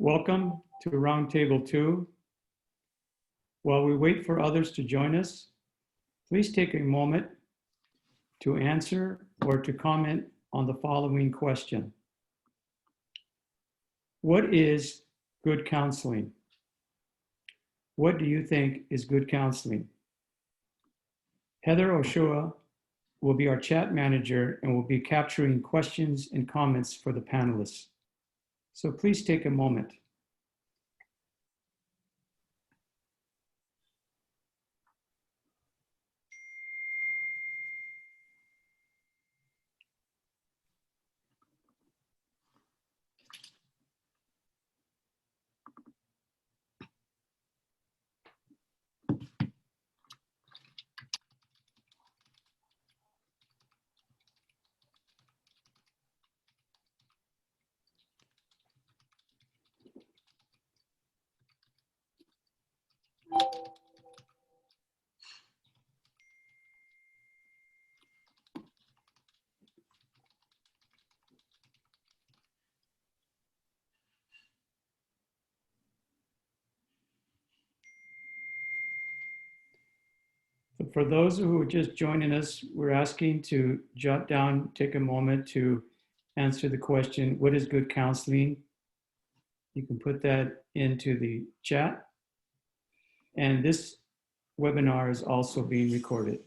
Welcome to Roundtable 2. While we wait for others to join us, please take a moment to answer or to comment on the following question. What is good counseling? What do you think is good counseling? Heather Ochoa will be our chat manager and will be capturing questions and comments for the panelists. So please take a moment. For those who are just joining us, we're asking to jot down, take a moment to answer the question, what is good counseling? You can put that into the chat. And this webinar is also being recorded.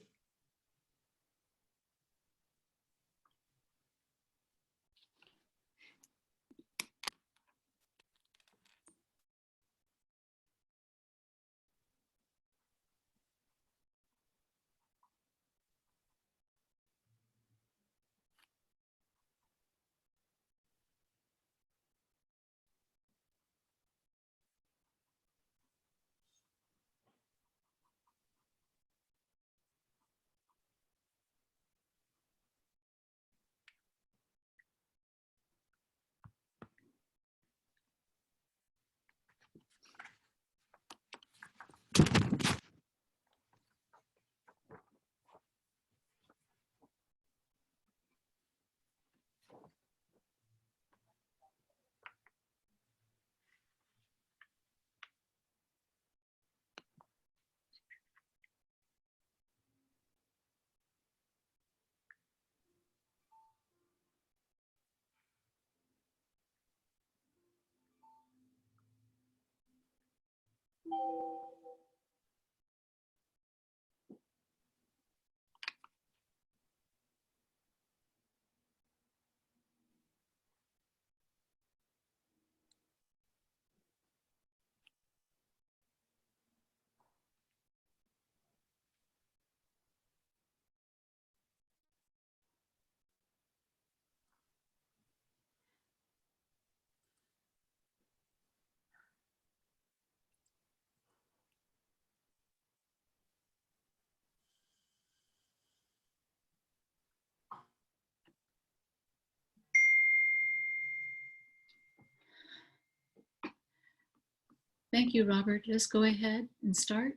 Thank you, Robert. Let's go ahead and start.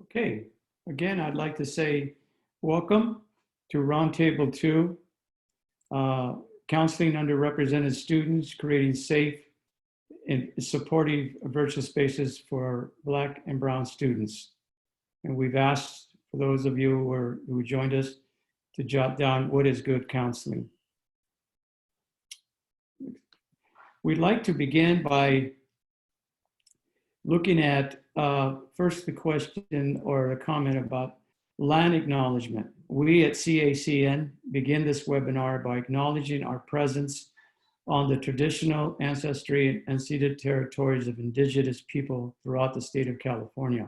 Okay, again, I'd like to say welcome to Roundtable 2, Counseling Underrepresented Students, Creating Safe and Supportive Virtual Spaces for Black and Brown Students. And we've asked for those of you who joined us to jot down what is good counseling. We'd like to begin by looking at first the question or a comment about land acknowledgement. We at CACN begin this webinar by acknowledging our presence on the traditional ancestry and ceded territories of indigenous people throughout the state of California.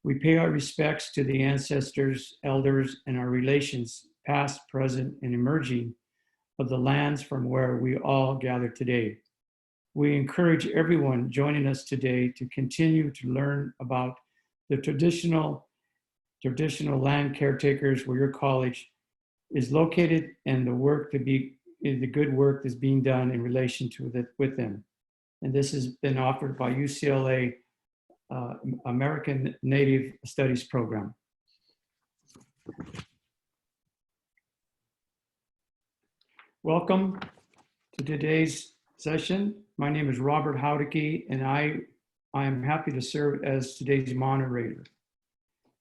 We pay our respects to the ancestors, elders, and our relations, past, present, and emerging, of the lands from where we all gather today. We encourage everyone joining us today to continue to learn about the traditional land caretakers where your college is located and the good work that's being done in relation to with them. And this has been offered by UCLA American Native Studies Program. Welcome to today's session. My name is Robert Haudeke, and I am happy to serve as today's moderator.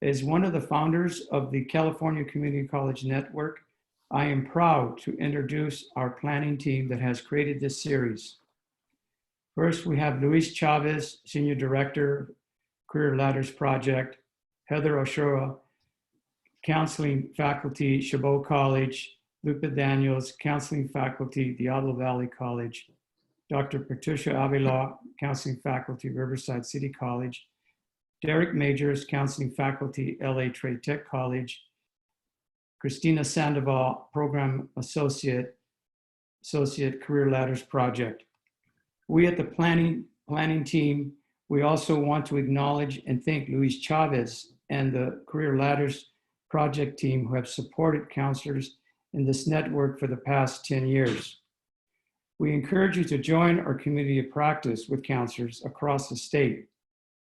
As one of the founders of the California Community College Network, I am proud to introduce our planning team that has created this series. First, we have Luis Chavez, Senior Director, Career Ladders Project, Heather Oshura, Counseling Faculty, Chabot College, Lupa Daniels, Counseling Faculty, Diablo Valley College, Dr. Patricia Avila, Counseling Faculty, Riverside City College, Derek Majors, Counseling Faculty, LA Trade Tech College, Christina Sandoval, Program Associate, Career Ladders Project. We at the planning team, we also want to acknowledge and thank Luis Chavez and the Career Ladders Project team who have supported counselors in this network for the past 10 years. We encourage you to join our community of practice with counselors across the state.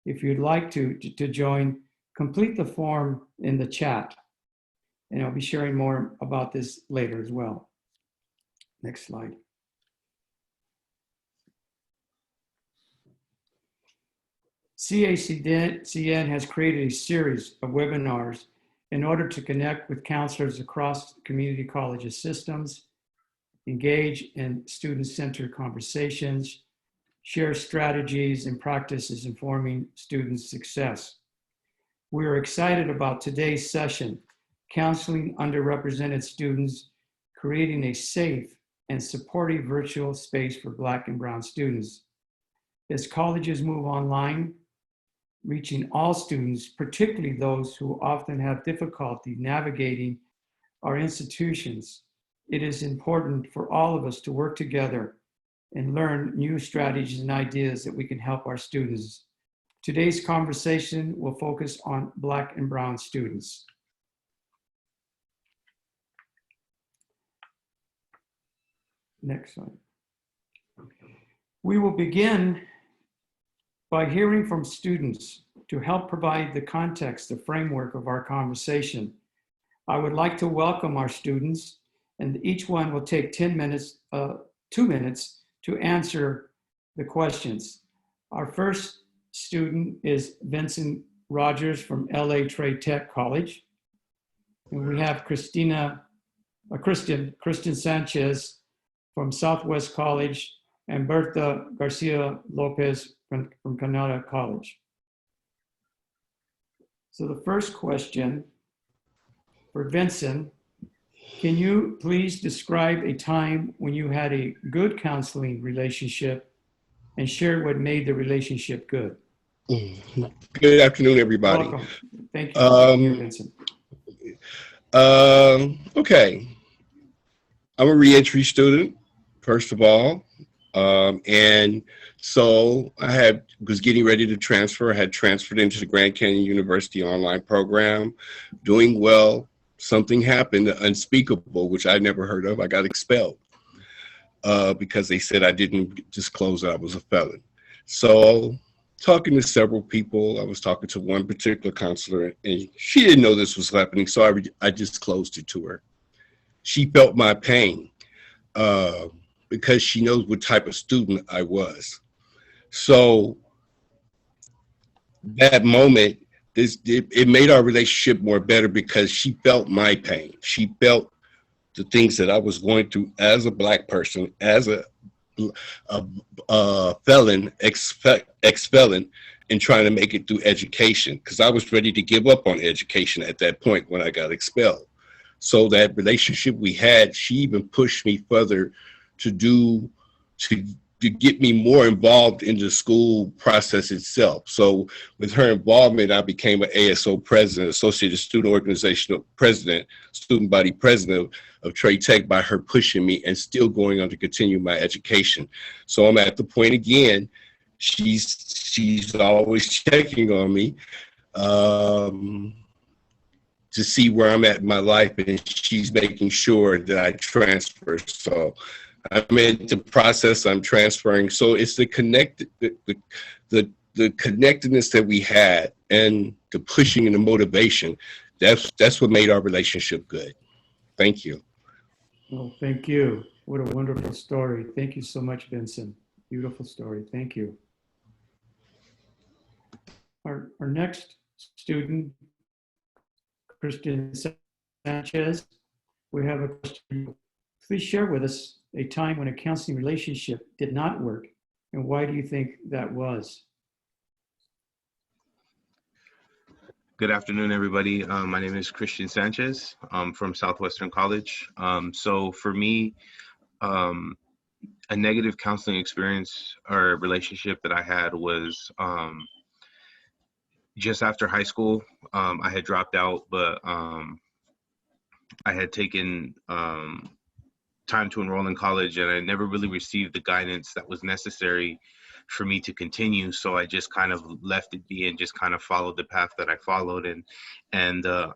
If you'd like to join, complete the form in the chat. And I'll be sharing more about this later as well. Next slide. CACN has created a series of webinars in order to connect with counselors across community colleges systems, engage in student-centered conversations, share strategies and practices informing students' success. We are excited about today's session, Counseling Underrepresented Students, Creating a Safe and Supportive Virtual Space for Black and Brown Students. As colleges move online, reaching all students, particularly those who often have difficulty navigating our institutions, it is important for all of us to work together and learn new strategies and ideas that we can help our students. Today's conversation will focus on Black and Brown students. Next slide. We will begin by hearing from students to help provide the context, the framework of our conversation. I would like to welcome our students, and each one will take 2 minutes to answer the questions. Our first student is Vincent Rogers from LA Trade Tech College. And we have Christian Sanchez from Southwest College, and Bertha Garcia Lopez from Cañada College. So the first question for Vincent, can you please describe a time when you had a good counseling relationship and share what made the relationship good? Good afternoon, everybody. Welcome. Thank you for being here, Vincent. Okay. I'm a reentry student, first of all. And so I was getting ready to transfer. I had transferred into the Grand Canyon University online program, doing well. Something happened unspeakable, which I never heard of. I got expelled because they said I didn't disclose that I was a felon. So talking to several people, I was talking to one particular counselor, and she didn't know this was happening, so I disclosed it to her. She felt my pain because she knows what type of student I was. So that moment, it made our relationship more better because she felt my pain. She felt the things that I was going through as a Black person, as a felon, ex-felon, and trying to make it through education, because I was ready to give up on education at that point when I got expelled. So that relationship we had, she even pushed me further to get me more involved in the school process itself. So with her involvement, I became an ASO president, Associated Student Organizational president, student body president of Trade Tech, by her pushing me and still going on to continue my education. So I'm at the point again, she's always checking on me to see where I'm at in my life, and she's making sure that I transfer. So I'm in the process, I'm transferring. So it's the connectedness that we had and the pushing and the motivation. That's what made our relationship good. Thank you. Well, thank you. What a wonderful story. Thank you so much, Vincent. Beautiful story. Thank you. Our next student, Christian Sanchez, we have a question. Please share with us a time when a counseling relationship did not work, and why do you think that was? Good afternoon, everybody. My name is Christian Sanchez. I'm from Southwestern College. So for me, a negative counseling experience or relationship that I had was just after high school. I had dropped out, but I had taken time to enroll in college, and I never really received the guidance that was necessary for me to continue. So I just kind of left it be and just kind of followed the path that I followed. And the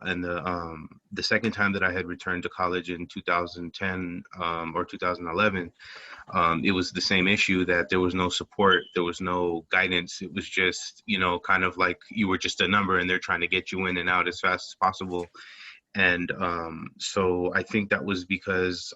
second time that I had returned to college in 2010 or 2011, it was the same issue, that there was no support, there was no guidance. It was just, you know, kind of like you were just a number and they're trying to get you in and out as fast as possible. And so I think that was because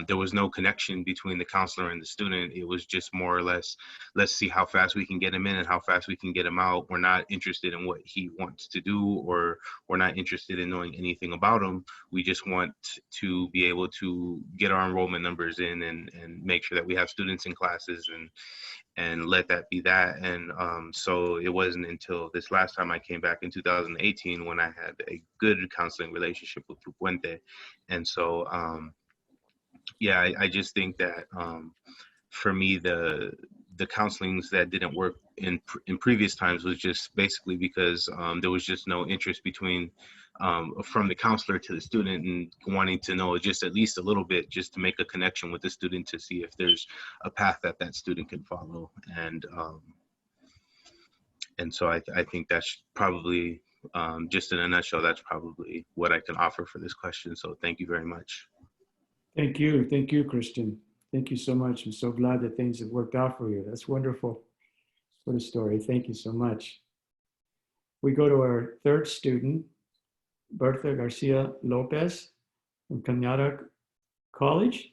there was no connection between the counselor and the student. It was just more or less, let's see how fast we can get him in and how fast we can get him out. We're not interested in what he wants to do, or we're not interested in knowing anything about him. We just want to be able to get our enrollment numbers in and make sure that we have students in classes and let that be that. And so it wasn't until this last time I came back in 2018 when I had a good counseling relationship with Puente. And so, yeah, I just think that for me, the counselings that didn't work in previous times was just basically because there was just no interest between from the counselor to the student, and wanting to know just at least a little bit, just to make a connection with the student to see if there's a path that that student can follow. And so I think that's probably, just in a nutshell, that's probably what I can offer for this question. So thank you very much. Thank you. Thank you, Christian. Thank you so much. I'm so glad that things have worked out for you. That's wonderful. What a story. Thank you so much. We go to our third student, Bertha Garcia Lopez from Cañada College.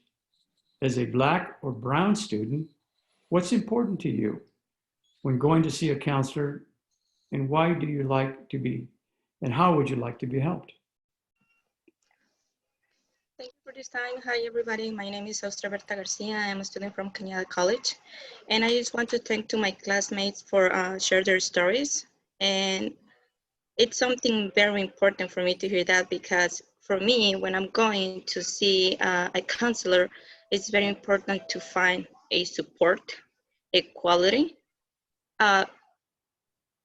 As a Black or brown student, what's important to you when going to see a counselor, and why do you like to be, and how would you like to be helped? Thank you for this time. Hi, everybody. My name is Bertha Garcia. I'm a student from Cañada College. And I just want to thank to my classmates for share their stories. And it's something very important for me to hear that, because for me, when I'm going to see a counselor, it's very important to find a support, equality,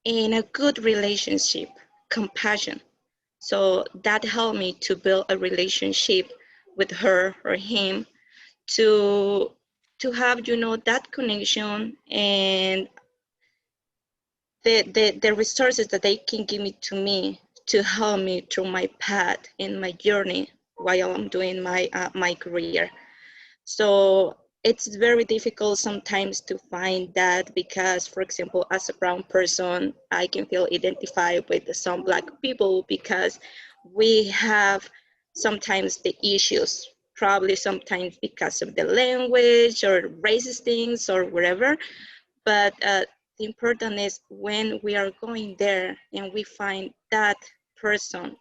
in a good relationship, compassion. So that helped me to build a relationship with her or him, to have, you know, that connection and the resources that they can give me to help me through my path in my journey while I'm doing my my career. So it's very difficult sometimes to find that, because, for example, as a brown person, I can feel identified with some Black people because we have sometimes the issues, probably sometimes because of the language or racist things or whatever. But the important is when we are going there and we find that person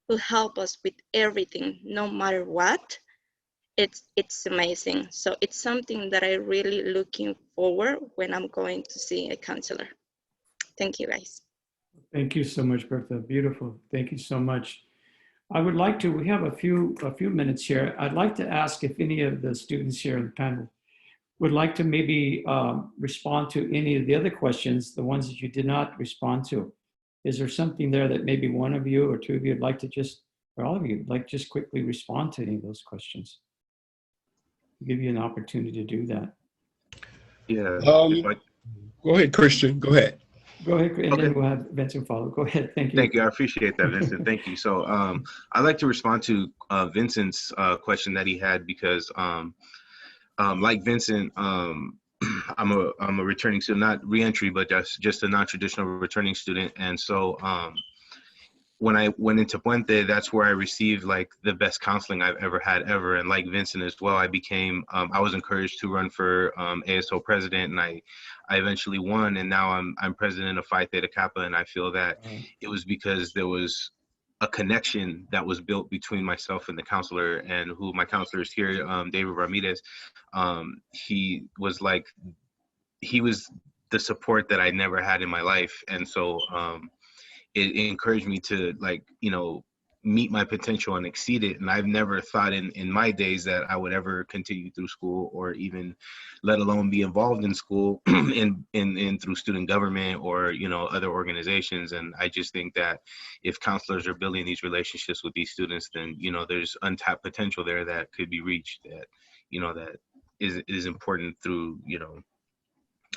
who help us with everything, no matter what, it's amazing. So it's something that I really looking forward when I'm going to see a counselor. Thank you, guys. Thank you so much, Bertha. Beautiful. Thank you so much. I would like to, we have a few minutes here. I'd like to ask if any of the students here in the panel would like to maybe respond to any of the other questions, the ones that you did not respond to. Is there something there that maybe one of you or two of you would like to just, or all of you, like just quickly respond to any of those questions? I'll give you an opportunity to do that. Yeah. Go ahead, Christian. Go ahead. Go ahead, and Okay. then we'll have Vincent follow. Go ahead. Thank you. Thank you. I appreciate that, Vincent. Thank you. So I'd like to respond to Vincent's question that he had, because like Vincent, I'm a returning student, not reentry, but just a non-traditional returning student. And so when I went into Puente, that's where I received like the best counseling I've ever had ever. And like Vincent as well, I became, I was encouraged to run for ASO president, and I eventually won. And now I'm president of Phi Theta Kappa. And I feel that it was because there was a connection that was built between myself and the counselor, and who my counselor is here, David Ramirez. He was the support that I never had in my life. And so, it encouraged me to meet my potential and exceed it. And I've never thought in my days that I would ever continue through school, or even let alone be involved in school in through student government or, other organizations. And I just think that if counselors are building these relationships with these students, then, there's untapped potential there that could be reached, that, that is important through,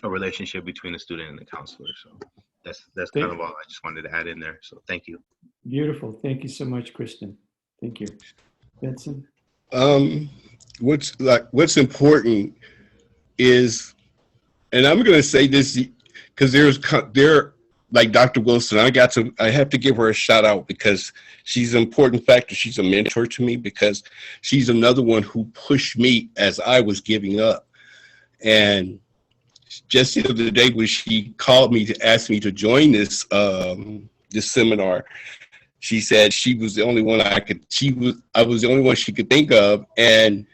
a relationship between the student and the counselor. So that's kind of all I just wanted to add in there. So thank you. Beautiful. Thank you so much, Kristen. Thank you. Benson? What's important is, and I'm going to say this because there, like Dr. Wilson, I have to give her a shout out, because she's an important factor. She's a mentor to me, because she's another one who pushed me as I was giving up. And just the other day when she called me to ask me to join this seminar, she said she was the only one I was the only one she could think of. And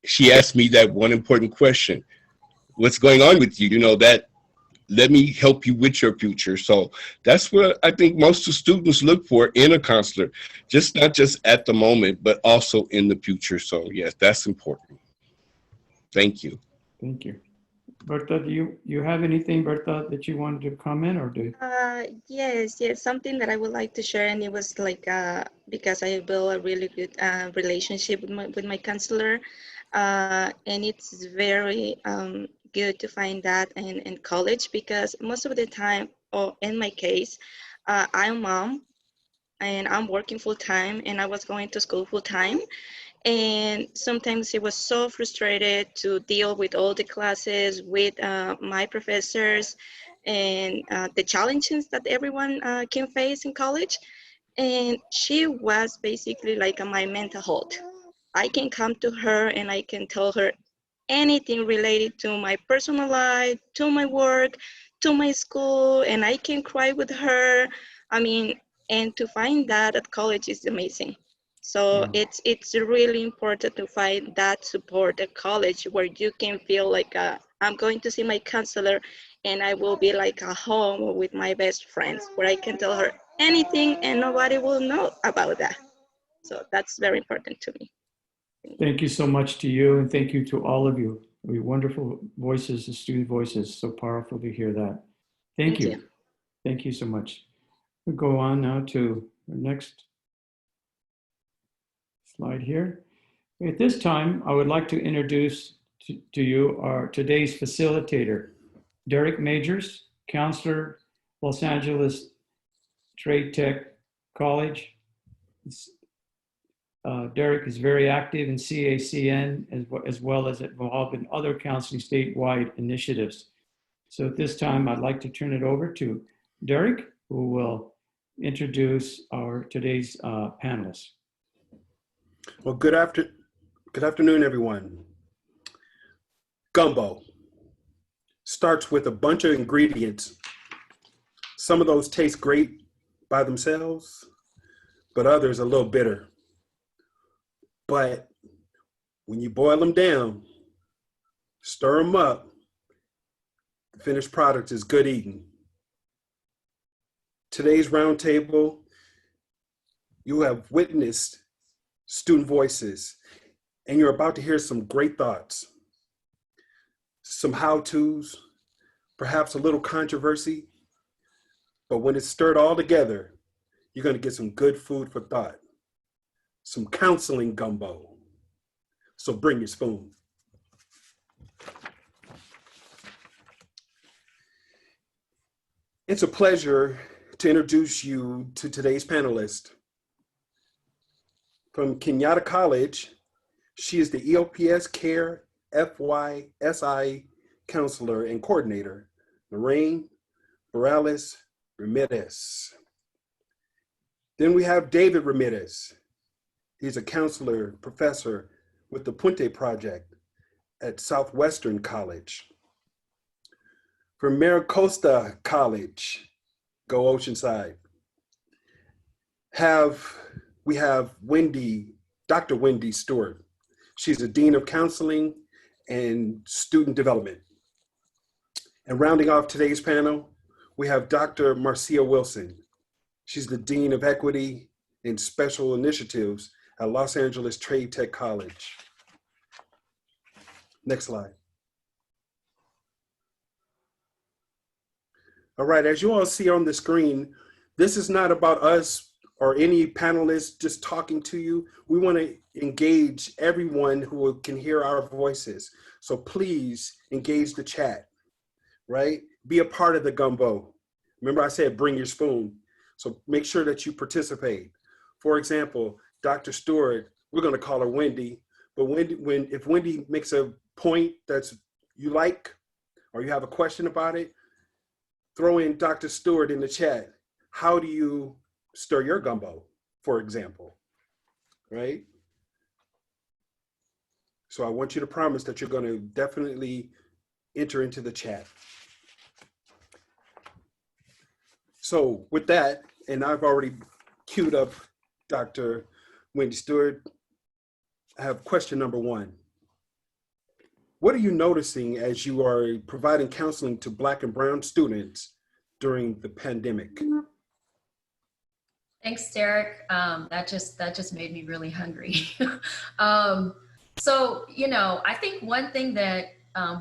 she asked me that one important question: what's going on with you? Let me help you with your future. So that's what I think most of the students look for in a counselor, not just at the moment, but also in the future. So yes, that's important. Thank you. Thank you. Bertha, do you have anything, Bertha, that you wanted to comment or do? Yes, something that I would like to share, and it was because I built a really good relationship with my counselor, and it's very good to find that in college, because most of the time, or in my case, I'm a mom and I'm working full time, and I was going to school full time. And sometimes it was so frustrated to deal with all the classes, with my professors, and the challenges that everyone can face in college. And she was basically like my mental health. I can come to her and I can tell her anything related to my personal life, to my work, to my school, and I can cry with her. And to find that at college is amazing. So it's really important to find that support at college, where you can feel like I'm going to see my counselor, and I will be like a home with my best friends, where I can tell her anything and nobody will know about that. So that's very important to me. Thank you so much to you, and thank you to all of you. Wonderful voices, the student voices. So powerful to hear that. Thank you. Thank you so much. We'll go on now to the next slide here. At this time, I would like to introduce to you our today's facilitator, Derek Majors, counselor, Los Angeles Trade Tech College. Derek is very active in CACN, as well as involved in other counseling statewide initiatives. So at this time, I'd like to turn it over to Derek, who will introduce our today's panelists. Well, good afternoon, everyone. Gumbo starts with a bunch of ingredients. Some of those taste great by themselves, but others a little bitter. But when you boil them down, stir them up, the finished product is good eating. Today's roundtable, you have witnessed student voices, and you're about to hear some great thoughts, some how-tos, perhaps a little controversy, but when it's stirred all together, you're going to get some good food for thought, some counseling gumbo. So bring your spoon. It's a pleasure to introduce you to today's panelist. From Cañada College, she is the EOPS Care FYSI Counselor and Coordinator, Lorraine Barrales Ramirez. Then we have David Ramirez. He's a counselor, professor with the Puente Project at Southwestern College. From Mira Costa College, go Oceanside. We have Dr. Wendy Stewart. She's the Dean of Counseling and Student Development. And rounding off today's panel, we have Dr. Marcia Wilson. She's the Dean of Equity and Special Initiatives at Los Angeles Trade Tech College. Next slide. All right, as you all see on the screen, this is not about us or any panelists just talking to you. We want to engage everyone who can hear our voices. So please engage the chat, right? Be a part of the gumbo. Remember I said bring your spoon. So make sure that you participate. For example, Dr. Stewart, we're going to call her Wendy, but if Wendy makes a point that's you like, or you have a question about it, throw in Dr. Stewart in the chat. How do you stir your gumbo, for example, right? So I want you to promise that you're going to definitely enter into the chat. So with that, and I've already queued up Dr. Wendy Stewart, I have question number one. What are you noticing as you are providing counseling to Black and Brown students during the pandemic? Thanks, Derek. That just made me really hungry. So, you know, I think one thing that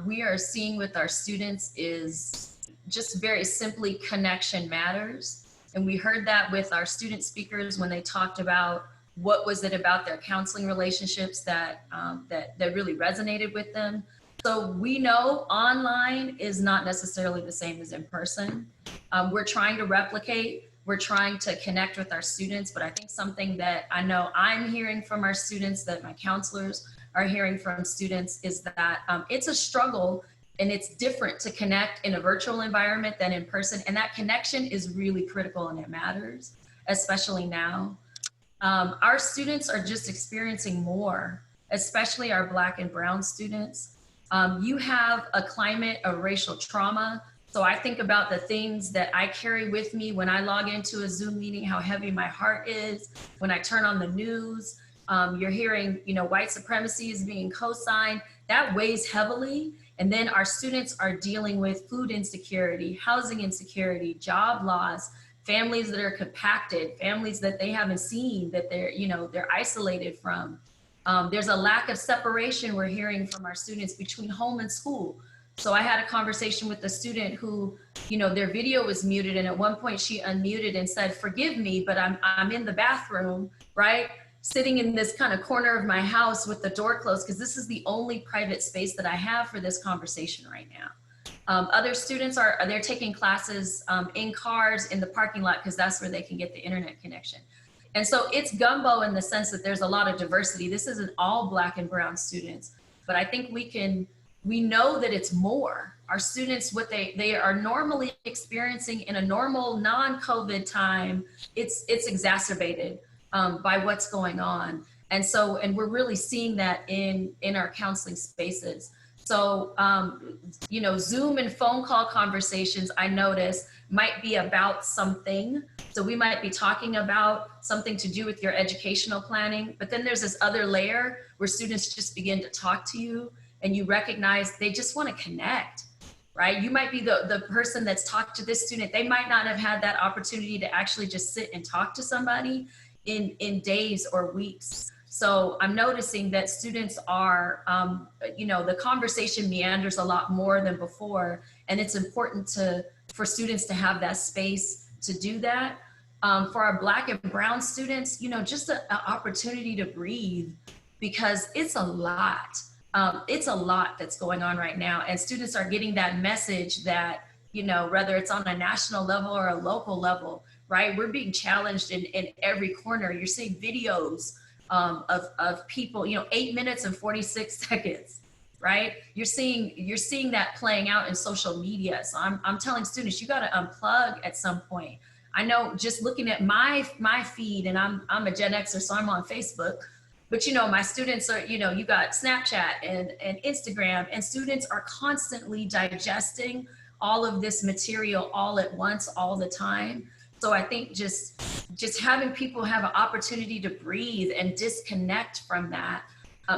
we are seeing with our students is just very simply connection matters. And we heard that with our student speakers when they talked about what was it about their counseling relationships that really resonated with them. So we know online is not necessarily the same as in person. We're trying to replicate, we're trying to connect with our students, but I think something that I know I'm hearing from our students, that my counselors are hearing from students, is that it's a struggle and it's different to connect in a virtual environment than in person. And that connection is really critical and it matters, especially now. Our students are just experiencing more, especially our Black and Brown students. You have a climate of racial trauma. So I think about the things that I carry with me when I log into a Zoom meeting, how heavy my heart is. When I turn on the news, you're hearing, you know, white supremacy is being co-signed. That weighs heavily. And then our students are dealing with food insecurity, housing insecurity, job loss, families that are compacted, families that they haven't seen, that they're isolated from. There's a lack of separation we're hearing from our students between home and school. So I had a conversation with a student who, you know, their video was muted, and at one point she unmuted and said, "Forgive me, but I'm in the bathroom, right? Sitting in this kind of corner of my house with the door closed, because this is the only private space that I have for this conversation right now." Other students they're taking classes in cars in the parking lot because that's where they can get the internet connection. And so it's gumbo in the sense that there's a lot of diversity. This isn't all Black and Brown students, but I think we know that it's more. Our students, what they are normally experiencing in a normal non-COVID time, it's exacerbated by what's going on. And we're really seeing that in our counseling spaces. So, you know, Zoom and phone call conversations, I notice, might be about something. So we might be talking about something to do with your educational planning, but then there's this other layer where students just begin to talk to you and you recognize they just want to connect, right? You might be the person that's talked to this student. They might not have had that opportunity to actually just sit and talk to somebody in days or weeks. So I'm noticing that students are, you know, the conversation meanders a lot more than before, and it's important for students to have that space to do that. For our Black and Brown students, you know, just an opportunity to breathe, because it's a lot. It's a lot that's going on right now, and students are getting that message that, you know, whether it's on a national level or a local level, right? We're being challenged in every corner. You're seeing videos of people, you know, 8 minutes and 46 seconds, right? You're seeing that playing out in social media. So I'm telling students, you got to unplug at some point. I know just looking at my feed, and I'm a Gen Xer, so I'm on Facebook, but you know, my students are, you know, you got Snapchat and Instagram, and students are constantly digesting all of this material all at once, all the time. So I think just having people have an opportunity to breathe and disconnect from that,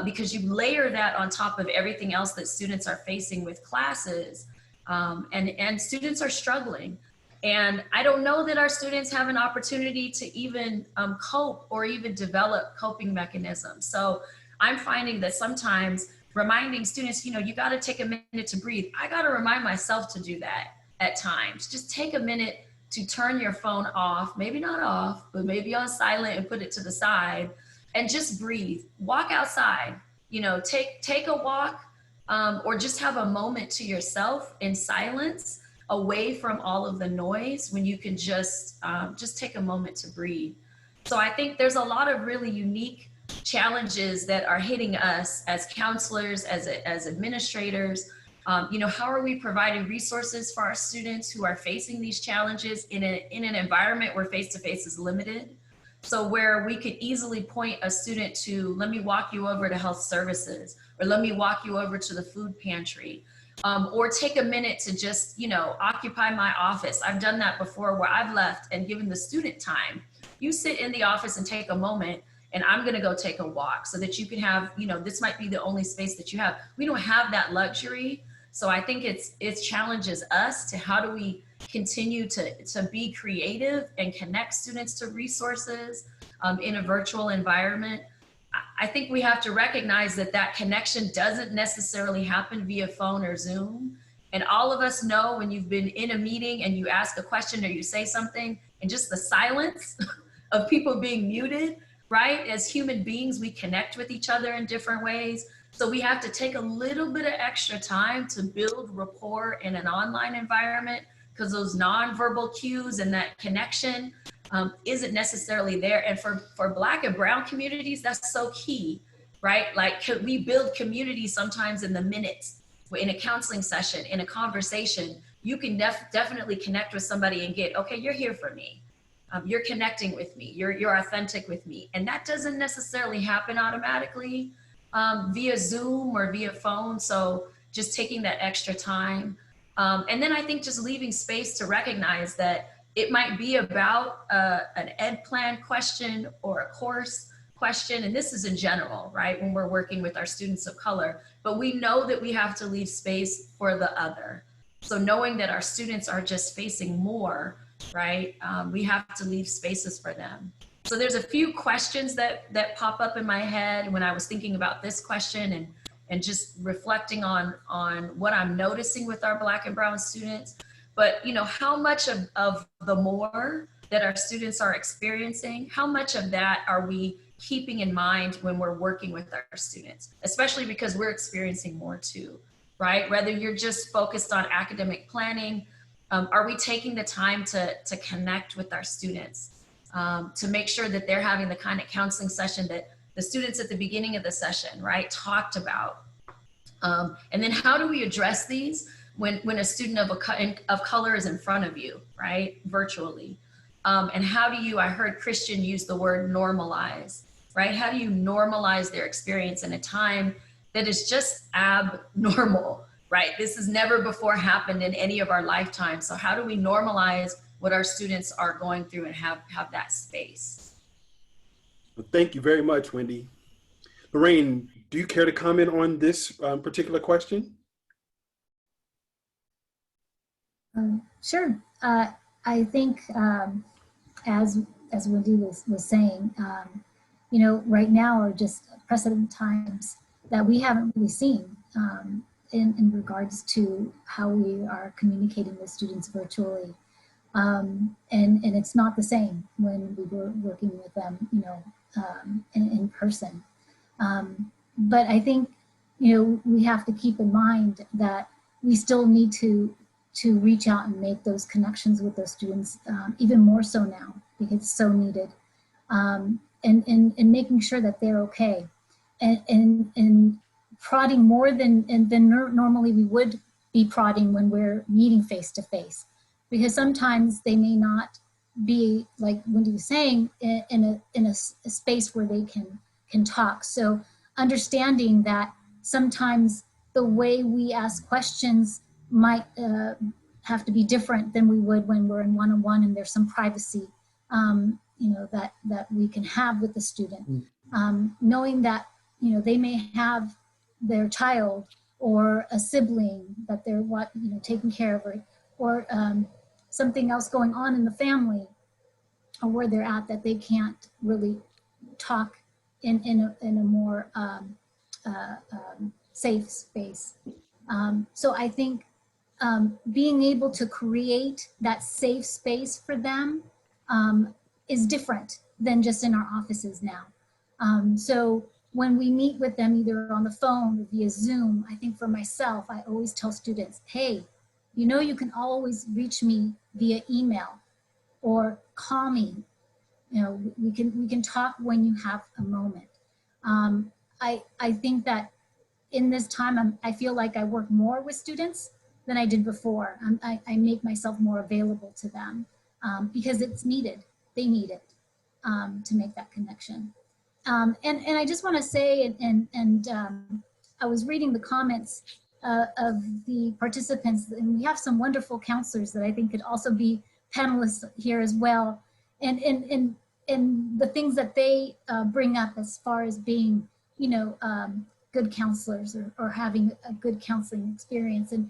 because you layer that on top of everything else that students are facing with classes, and students are struggling. And I don't know that our students have an opportunity to even cope or even develop coping mechanisms. So I'm finding that sometimes reminding students, you know, you got to take a minute to breathe. I got to remind myself to do that at times. Just take a minute to turn your phone off, maybe not off, but maybe on silent and put it to the side, and just breathe. Walk outside, you know, take a walk, or just have a moment to yourself in silence, away from all of the noise, when you can just take a moment to breathe. So I think there's a lot of really unique challenges that are hitting us as counselors, as administrators. You know, how are we providing resources for our students who are facing these challenges in an environment where face-to-face is limited? So where we could easily point a student to, let me walk you over to health services, or let me walk you over to the food pantry. Or take a minute to just, you know, occupy my office. I've done that before, where I've left and given the student time. You sit in the office and take a moment, and I'm gonna go take a walk, so that you can have, you know, this might be the only space that you have. We don't have that luxury. So I think it challenges us to, how do we continue to be creative and connect students to resources in a virtual environment. I think we have to recognize that connection doesn't necessarily happen via phone or Zoom. And all of us know, when you've been in a meeting and you ask a question or you say something, and just the silence of people being muted, right? As human beings, we connect with each other in different ways. So we have to take a little bit of extra time to build rapport in an online environment, because those nonverbal cues and that connection isn't necessarily there. And for Black and Brown communities, that's so key, right? Like, we build community sometimes in the minutes, in a counseling session, in a conversation. You can definitely connect with somebody and get, okay, you're here for me. You're connecting with me. You're authentic with me. And that doesn't necessarily happen automatically via Zoom or via phone. So just taking that extra time. And then I think just leaving space to recognize that it might be about an ed plan question or a course question. And this is in general, right? When we're working with our students of color, but we know that we have to leave space for the other. So knowing that our students are just facing more, right? We have to leave spaces for them. So there's a few questions that pop up in my head when I was thinking about this question, and just reflecting on what I'm noticing with our Black and Brown students. But, you know, how much of the more that our students are experiencing, how much of that are we keeping in mind when we're working with our students, especially because we're experiencing more too, right? Whether you're just focused on academic planning, are we taking the time to connect with our students, to make sure that they're having the kind of counseling session that the students at the beginning of the session, right, talked about? And then how do we address these when a student of color is in front of you, right, virtually? And how do you, I heard Christian use the word normalize, right? How do you normalize their experience in a time that is just abnormal, right? This has never before happened in any of our lifetimes. So how do we normalize what our students are going through and have that space? Well, thank you very much, Wendy. Lorraine, do you care to comment on this particular question? Sure. I think as Wendy was saying, you know, right now are just precedent times that we haven't really seen in regards to how we are communicating with students virtually. And it's not the same when we were working with them, you know, in person. But I think, you know, we have to keep in mind that we still need to reach out and make those connections with those students, even more so now, because it's so needed. And making sure that they're okay, and prodding more than normally we would be prodding when we're meeting face to face, because sometimes they may not be, like Wendy was saying, in a space where they can talk. So understanding that sometimes the way we ask questions might have to be different than we would when we're in one-on-one and there's some privacy, that we can have with the student. Knowing that, they may have their child or a sibling that they're taking care of, or something else going on in the family or where they're at, that they can't really talk in a more safe space. So I think being able to create that safe space for them is different than just in our offices now. So when we meet with them either on the phone or via Zoom, I think for myself, I always tell students, hey, you can always reach me via email or call me. We can talk when you have a moment. I think that in this time, I feel like I work more with students than I did before. I make myself more available to them because it's needed. They need it to make that connection. And I just want to say, and I was reading the comments of the participants, and we have some wonderful counselors that I think could also be panelists here as well. And the things that they bring up as far as being, good counselors or having a good counseling experience. And,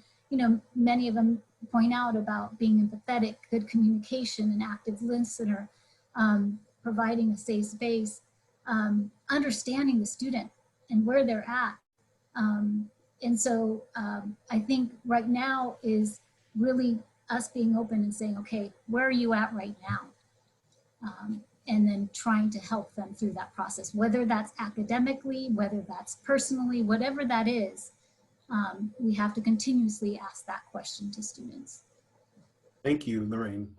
many of them point out about being empathetic, good communication, an active listener, providing a safe space, understanding the student and where they're at. And so I think right now is really us being open and saying, okay, where are you at right now? And then trying to help them through that process, whether that's academically, whether that's personally, whatever that is, we have to continuously ask that question to students. Thank you, Lorraine.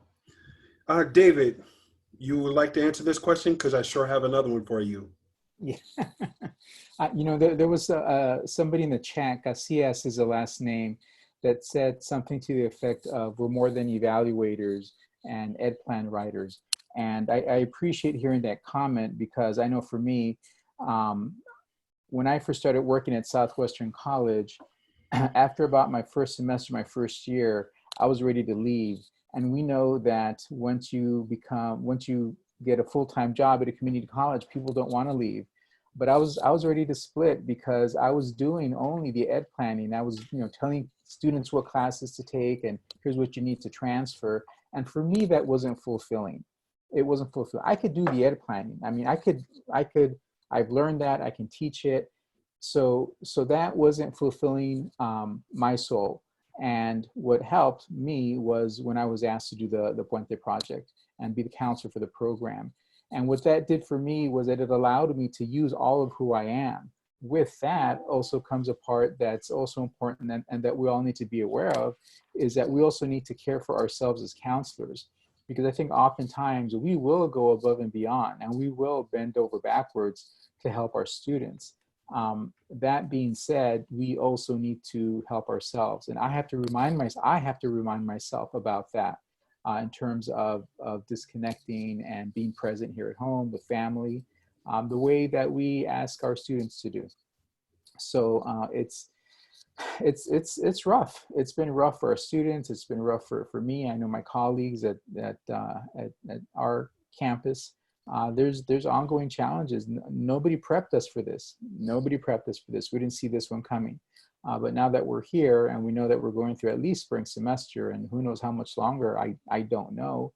David, you would like to answer this question? Because I sure have another one for you. Yeah. There was somebody in the chat, Garcia is the last name, that said something to the effect of, we're more than evaluators and ed plan writers. And I appreciate hearing that comment, because I know for me, when I first started working at Southwestern College, after about my first semester, my first year, I was ready to leave. And we know that once you get a full-time job at a community college, people don't want to leave. But I was ready to split, because I was doing only the ed planning. I was telling students what classes to take and here's what you need to transfer. And for me, that wasn't fulfilling. It wasn't fulfilling. I could do the ed planning. I mean, I've learned that, I can teach it. So that wasn't fulfilling my soul. And what helped me was when I was asked to do the Puente project and be the counselor for the program. And what that did for me was that it allowed me to use all of who I am. With that also comes a part that's also important and that we all need to be aware of, is that we also need to care for ourselves as counselors. Because I think oftentimes we will go above and beyond, and we will bend over backwards to help our students. That being said, we also need to help ourselves. And I have to remind myself about that in terms of disconnecting and being present here at home with family, the way that we ask our students to do. So it's rough. It's been rough for our students. It's been rough for me. I know my colleagues at our campus. There's ongoing challenges. Nobody prepped us for this. Nobody prepped us for this. We didn't see this one coming. But now that we're here and we know that we're going through at least spring semester, and who knows how much longer, I don't know.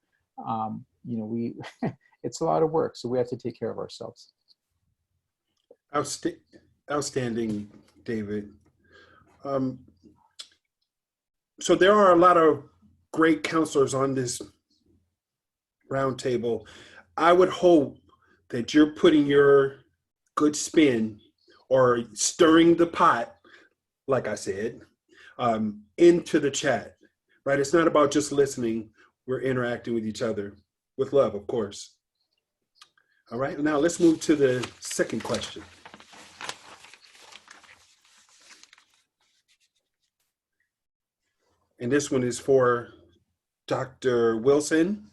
It's a lot of work. So we have to take care of ourselves. Outstanding, David. So there are a lot of great counselors on this roundtable. I would hope that you're putting your good spin or stirring the pot, like I said, into the chat, right? It's not about just listening. We're interacting with each other with love, of course. All right, now let's move to the second question. And this one is for Dr. Wilson.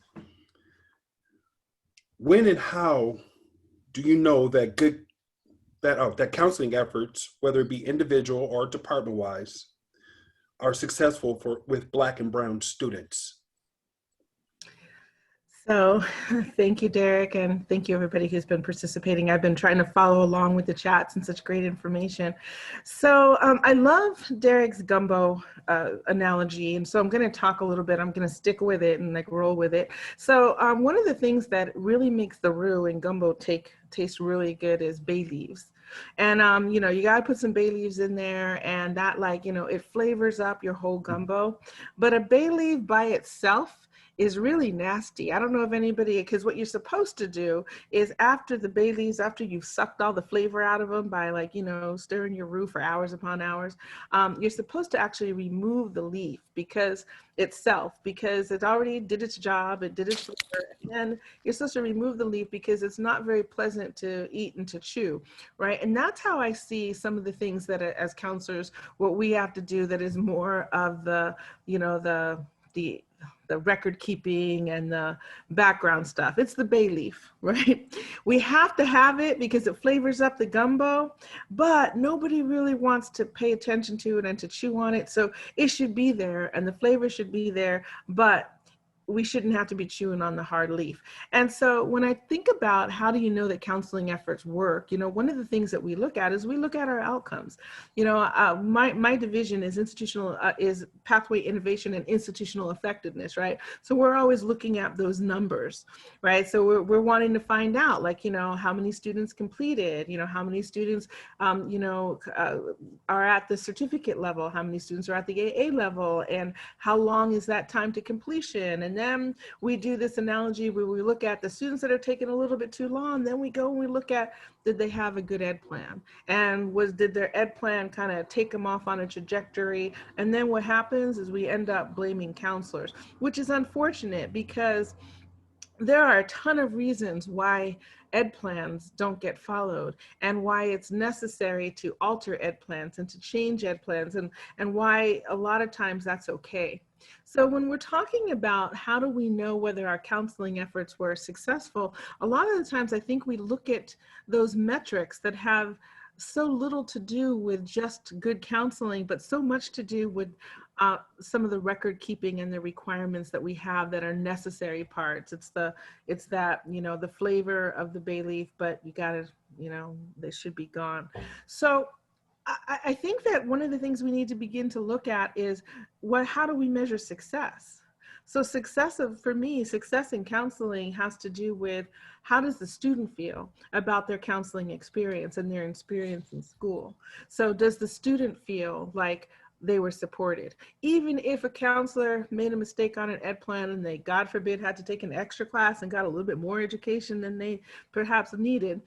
When and how do you know that that counseling efforts, whether it be individual or department-wise, are successful with Black and Brown students? So thank you, Derek, and thank you everybody who's been participating. I've been trying to follow along with the chats and such great information. So I love Derek's gumbo analogy, and so I'm going to talk a little bit. I'm going to stick with it and like roll with it. So one of the things that really makes the roux and gumbo taste really good is bay leaves. And, you know, you got to put some bay leaves in there, and that, like, you know, it flavors up your whole gumbo. But a bay leaf by itself is really nasty. I don't know if anybody, because what you're supposed to do is after the bay leaves, after you've sucked all the flavor out of them by, like, you know, stirring your roux for hours upon hours, you're supposed to actually remove the leaf because it already did its job, it did its flavor, and then you're supposed to remove the leaf because it's not very pleasant to eat and to chew, right? And that's how I see some of the things that as counselors, what we have to do that is more of the, you know, the record keeping and the background stuff. It's the bay leaf, right? We have to have it because it flavors up the gumbo, but nobody really wants to pay attention to it and to chew on it. So it should be there and the flavor should be there, but we shouldn't have to be chewing on the hard leaf. And so when I think about how do you know that counseling efforts work, you know, one of the things that we look at is we look at our outcomes. You know, my division is is pathway innovation and institutional effectiveness, right? So we're always looking at those numbers, right? So we're wanting to find out, like, you know, how many students completed, you know, how many students, you know, are at the certificate level, how many students are at the AA level, and how long is that time to completion. And then we do this analogy where we look at the students that are taking a little bit too long. Then we go and we look at, did they have a good ed plan? And did their ed plan kind of take them off on a trajectory? And then what happens is we end up blaming counselors, which is unfortunate because there are a ton of reasons why ed plans don't get followed and why it's necessary to alter ed plans and to change ed plans and why a lot of times that's okay. So when we're talking about how do we know whether our counseling efforts were successful, a lot of the times I think we look at those metrics that have so little to do with just good counseling, but so much to do with some of the record keeping and the requirements that we have that are necessary parts. It's that, you know, the flavor of the bay leaf, but you gotta, you know, they should be gone. So I think that one of the things we need to begin to look at is how do we measure success? So for me, success in counseling has to do with how does the student feel about their counseling experience and their experience in school? So does the student feel like they were supported? Even if a counselor made a mistake on an ed plan and they, God forbid, had to take an extra class and got a little bit more education than they perhaps needed,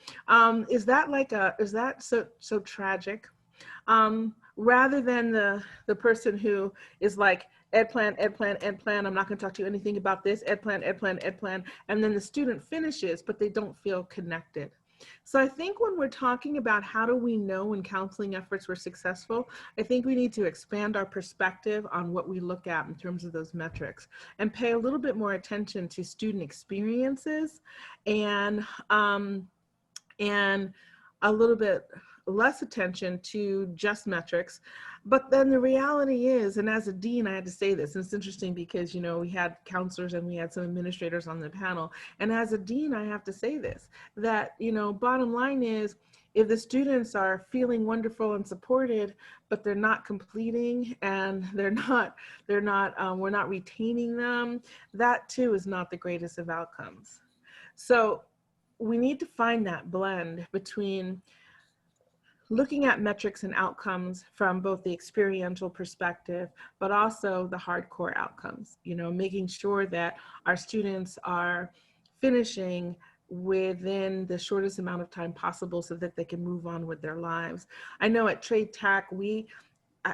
is that so tragic? Rather than the person who is like, ed plan, I'm not going to talk to you anything about this, ed plan, and then the student finishes, but they don't feel connected. So I think when we're talking about how do we know when counseling efforts were successful, I think we need to expand our perspective on what we look at in terms of those metrics and pay a little bit more attention to student experiences and a little bit less attention to just metrics. But then the reality is, and as a dean, I had to say this, and it's interesting because, you know, we had counselors and we had some administrators on the panel. And as a dean, I have to say this, that, you know, bottom line is, if the students are feeling wonderful and supported, but they're not completing and we're not retaining them, that too is not the greatest of outcomes. So we need to find that blend between looking at metrics and outcomes from both the experiential perspective, but also the hardcore outcomes, you know, making sure that our students are finishing within the shortest amount of time possible so that they can move on with their lives. I know at Trade Tech,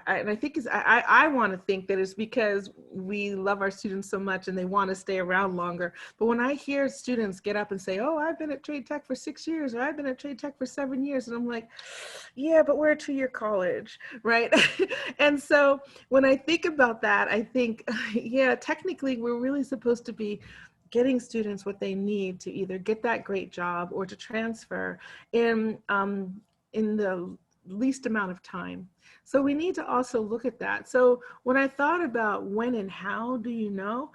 I want to think that it's because we love our students so much and they want to stay around longer. But when I hear students get up and say, oh, I've been at Trade Tech for 6 years, or I've been at Trade Tech for 7 years. And I'm like, yeah, but we're a 2-year college, right? And so when I think about that, I think, yeah, technically we're really supposed to be getting students what they need to either get that great job or to transfer in the least amount of time. So we need to also look at that. So when I thought about when and how do you know,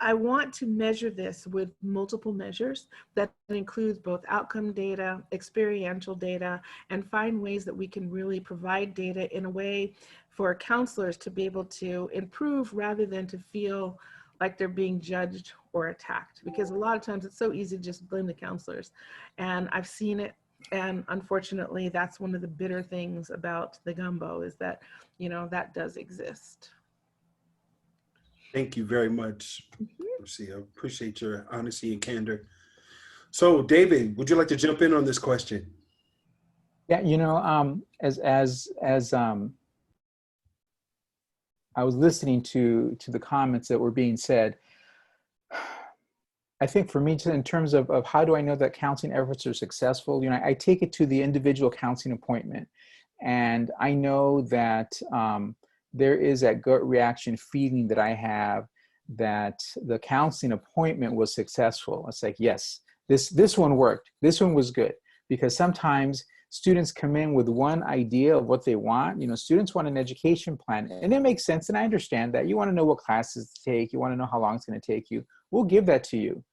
I want to measure this with multiple measures that includes both outcome data, experiential data, and find ways that we can really provide data in a way for counselors to be able to improve rather than to feel like they're being judged or attacked. Because a lot of times it's so easy to just blame the counselors. And I've seen it. And unfortunately, that's one of the bitter things about the gumbo is that, you know, that does exist. Thank you very much, Garcia. Appreciate your honesty and candor. So, David, would you like to jump in on this question? Yeah, you know, as I was listening to the comments that were being said, I think for me, in terms of how do I know that counseling efforts are successful, you know, I take it to the individual counseling appointment, and I know that there is that gut reaction feeling that I have that the counseling appointment was successful. It's like, yes, this one worked. This one was good. Because sometimes students come in with one idea of what they want. You know, students want an education plan, and it makes sense. And I understand that you want to know what classes to take. You want to know how long it's going to take you. We'll give that to you.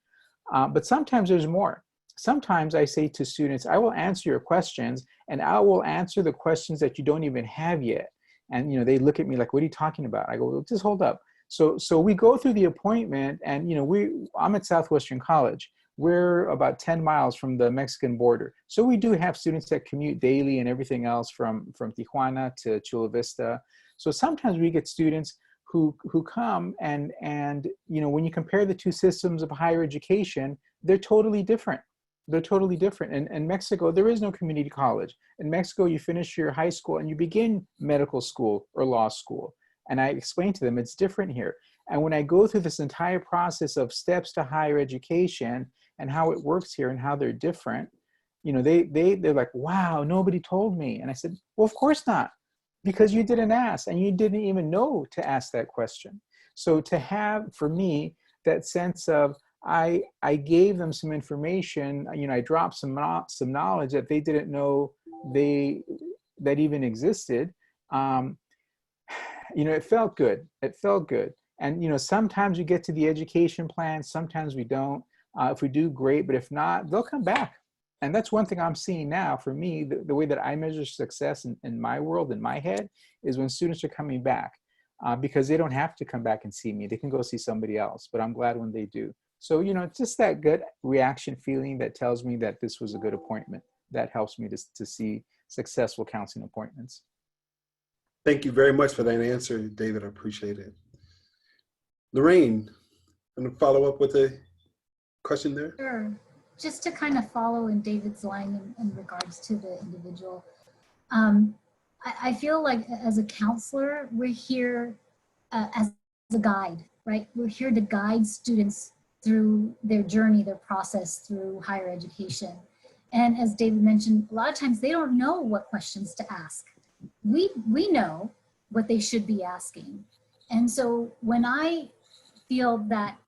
But sometimes there's more. Sometimes I say to students, I will answer your questions, and I will answer the questions that you don't even have yet. And, you know, they look at me like, what are you talking about? I go, well, just hold up. So we go through the appointment, and, you know, I'm at Southwestern College. We're about 10 miles from the Mexican border. So we do have students that commute daily and everything else from Tijuana to Chula Vista. So sometimes we get students who come and, you know, when you compare the two systems of higher education, they're totally different. They're totally different. In Mexico, there is no community college. In Mexico, you finish your high school and you begin medical school or law school. And I explain to them it's different here. And when I go through this entire process of steps to higher education and how it works here and how they're different, you know, they're like, wow, nobody told me. And I said, well, of course not, because you didn't ask and you didn't even know to ask that question. So to have, for me, that sense of, I gave them some information, you know, I dropped some knowledge that they didn't know that even existed. You know, it felt good. It felt good. And, you know, sometimes we get to the education plan, sometimes we don't. If we do, great, but if not, they'll come back. And that's one thing I'm seeing now for me, the way that I measure success in my world, in my head, is when students are coming back because they don't have to come back and see me. They can go see somebody else, but I'm glad when they do. So, you know, it's just that good reaction feeling that tells me that this was a good appointment. That helps me to see successful counseling appointments. Thank you very much for that answer, David. I appreciate it. Lorraine, I'm going to follow up with a question there. Sure. Just to kind of follow in David's line in regards to the individual, I feel like as a counselor, we're here as a guide, right? We're here to guide students through their journey, their process through higher education. And as David mentioned, a lot of times they don't know what questions to ask. We know what they should be asking. And so when I feel that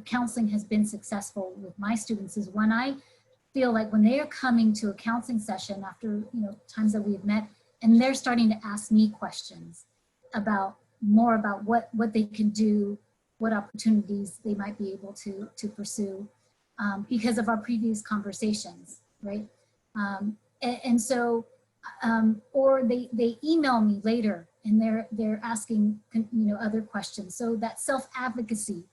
counseling has been successful with my students is when I feel like when they are coming to a counseling session after, you know, times that we've met, and they're starting to ask me questions about more about what they can do, what opportunities they might be able to pursue because of our previous conversations, right? And so, or they email me later and they're asking, you know, other questions. So that self-advocacy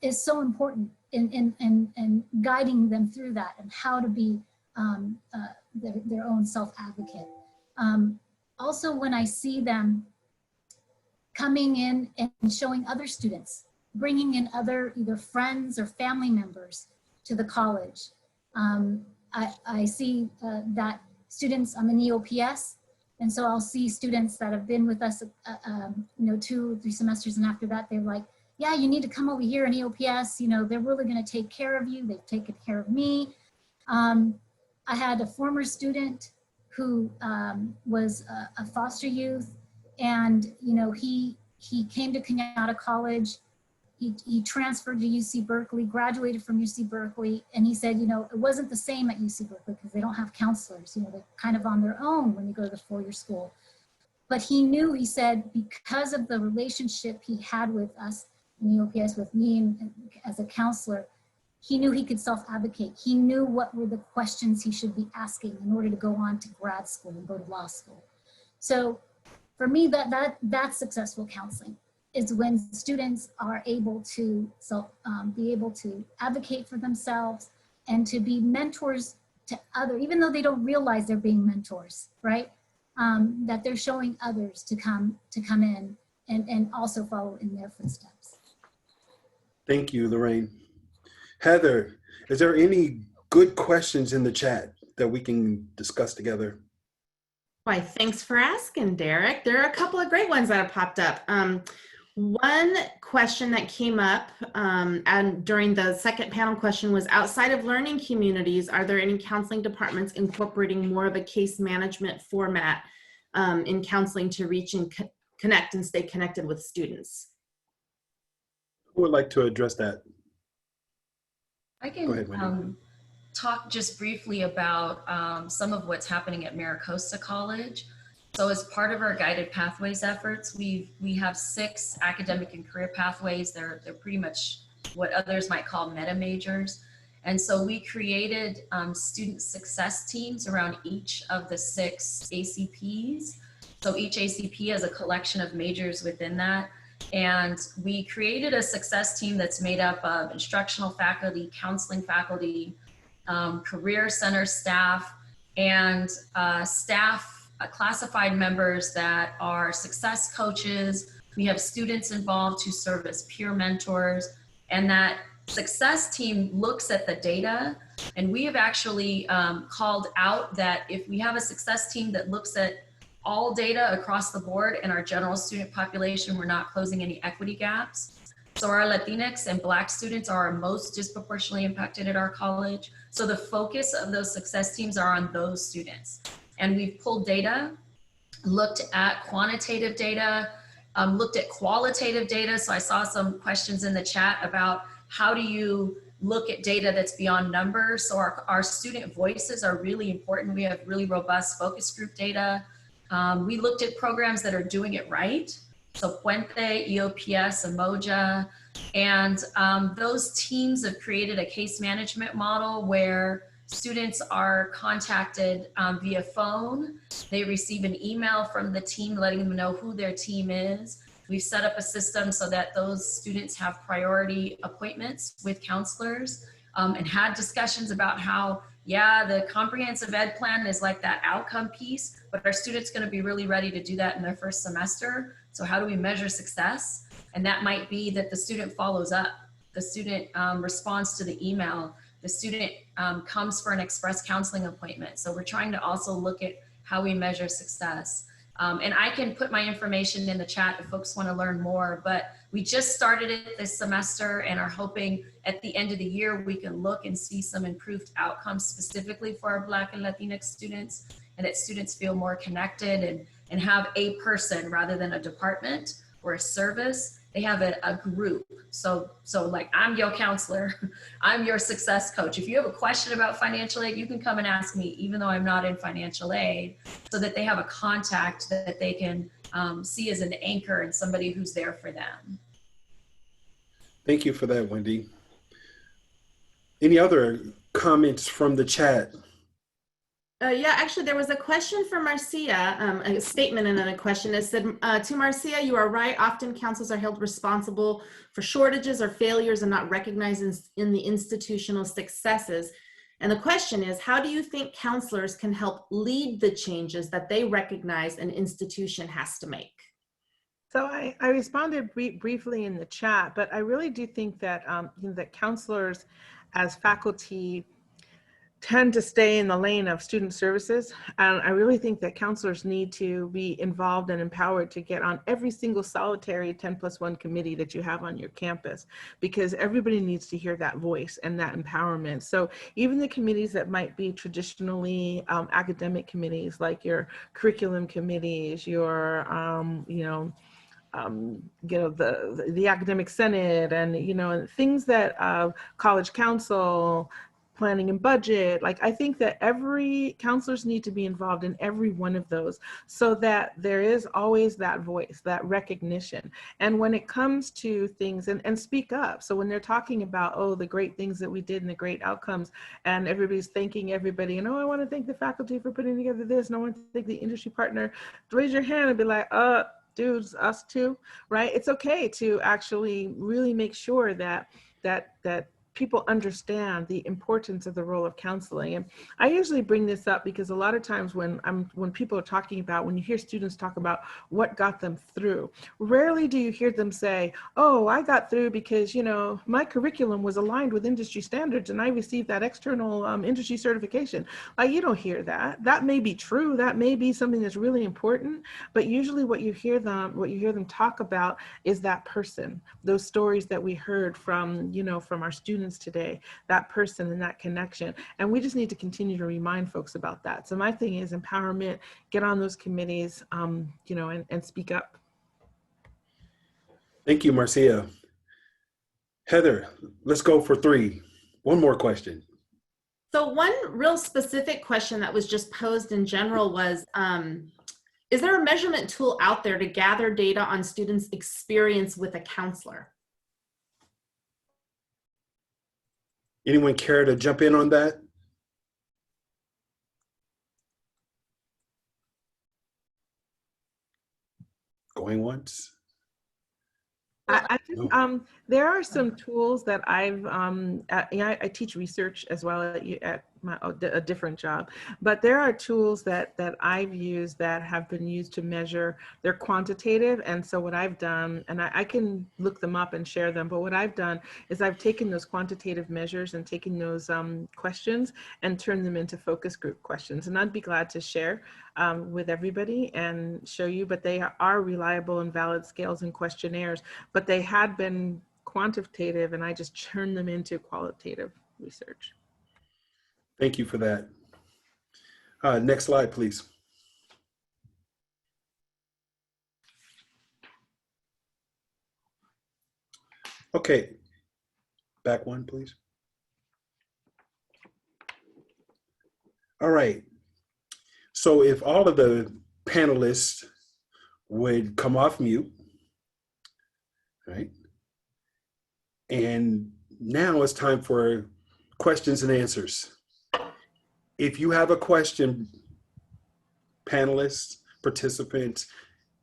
is so important in guiding them through that and how to be their own self-advocate. Also, when I see them coming in and showing other students, bringing in other either friends or family members to the college, I see that students, I'm in EOPS, and so I'll see students that have been with us, you know, 2 or 3 semesters, and after that, they're like, yeah, you need to come over here in EOPS, you know, they're really gonna take care of you, they've taken care of me. I had a former student who was a foster youth, and, you know, he came to Cañada College. he transferred to UC Berkeley, graduated from UC Berkeley, and he said, you know, it wasn't the same at UC Berkeley because they don't have counselors. You know, they're kind of on their own when they go to the four-year school. But he knew, he said, because of the relationship he had with us in the OPS, with me and as a counselor, he knew he could self-advocate. He knew what were the questions he should be asking in order to go on to grad school and go to law school. So for me, that's successful counseling, is when students are able to be able to advocate for themselves and to be mentors to others, even though they don't realize they're being mentors, right? That they're showing others to come in and also follow in their footsteps. Thank you, Lorraine. Heather, is there any good questions in the chat that we can discuss together? Why, thanks for asking, Derek. There are a couple of great ones that have popped up. One question that came up and during the second panel question was, outside of learning communities, are there any counseling departments incorporating more of a case management format in counseling to reach and connect and stay connected with students? Who would like to address that? I can Go ahead, Wendy. talk just briefly about some of what's happening at Mira Costa College. So as part of our guided pathways efforts, we have 6 academic and career pathways. They're pretty much what others might call meta majors. And so we created student success teams around each of the 6 ACPs. So each ACP has a collection of majors within that. And we created a success team that's made up of instructional faculty, counseling faculty, career center staff, and classified members that are success coaches. We have students involved who serve as peer mentors, and that success team looks at the data. And we have actually called out that if we have a success team that looks at all data across the board in our general student population, we're not closing any equity gaps. So our Latinx and Black students are our most disproportionately impacted at our college. So the focus of those success teams are on those students. And we've pulled data, looked at quantitative data, looked at qualitative data. So I saw some questions in the chat about how do you look at data that's beyond numbers. So our student voices are really important. We have really robust focus group data. We looked at programs that are doing it right. So Puente, EOPS, Emoja, and those teams have created a case management model where students are contacted via phone. They receive an email from the team letting them know who their team is. We've set up a system so that those students have priority appointments with counselors and had discussions about how, yeah, the comprehensive ed plan is like that outcome piece, but our students going to be really ready to do that in their first semester. So how do we measure success? And that might be that the student follows up, the student responds to the email, the student comes for an express counseling appointment. So we're trying to also look at how we measure success. And I can put my information in the chat if folks want to learn more, but we just started it this semester and are hoping at the end of the year we can look and see some improved outcomes specifically for our Black and Latinx students, and that students feel more connected and have a person rather than a department or a service. They have a group. So like, I'm your counselor, I'm your success coach. If you have a question about financial aid, you can come and ask me, even though I'm not in financial aid, so that they have a contact that they can see as an anchor and somebody who's there for them. Thank you for that, Wendy. Any other comments from the chat? Yeah, actually, there was a question for Marcia, a statement and then a question that said, to Marcia, you are right. Often councils are held responsible for shortages or failures and not recognized in the institutional successes. And the question is, how do you think counselors can help lead the changes that they recognize an institution has to make? So I responded briefly in the chat, but I really do think that, that counselors as faculty tend to stay in the lane of student services. And I really think that counselors need to be involved and empowered to get on every single solitary 10+1 committee that you have on your campus, because everybody needs to hear that voice and that empowerment. So even the committees that might be traditionally academic committees, like your curriculum committees, your, you know, the academic senate, and, you know, and things that college council, planning and budget. Like, I think that every counselors need to be involved in every one of those, so that there is always that voice, that recognition. And when it comes to things, and speak up. So when they're talking about, oh, the great things that we did and the great outcomes, and everybody's thanking everybody, and, oh, I want to thank the faculty for putting together this, and I want to thank the industry partner, raise your hand and be like, dudes, us too, right? It's okay to actually really make sure that people understand the importance of the role of counseling. And I usually bring this up because a lot of times when people are talking about, when you hear students talk about what got them through, rarely do you hear them say, oh, I got through because, you know, my curriculum was aligned with industry standards and I received that external industry certification. Like, you don't hear that. That may be true. That may be something that's really important, but usually what you hear them talk about is that person, those stories that we heard from, you know, from our students today, that person and that connection. And we just need to continue to remind folks about that. So my thing is empowerment, get on those committees, you know, and speak up. Thank you, Marcia. Heather, let's go for 3. One more question. So one real specific question that was just posed in general was, is there a measurement tool out there to gather data on students' experience with a counselor? Anyone care to jump in on that? Going once? I think there are some tools that I teach research as well at a different job, but there are tools that I've used that have been used to measure. They're quantitative, and so what I've done, and I can look them up and share them, but what I've done is I've taken those quantitative measures and taken those questions and turned them into focus group questions, and I'd be glad to share with everybody and show you, but they are reliable and valid scales and questionnaires, but they had been quantitative and I just turned them into qualitative research. Thank you for that. Next slide, please. Okay, back one, please. All right, so if all of the panelists would come off mute, right? And now it's time for questions and answers. If you have a question, panelists, participants,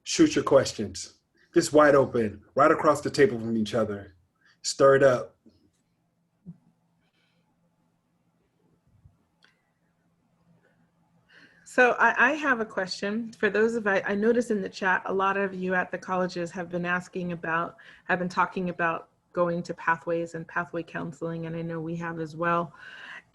shoot your questions. Just wide open, right across the table from each other. Stir it up. So I have a question for those of I noticed in the chat, a lot of you at the colleges have been talking about going to pathways and pathway counseling, and I know we have as well.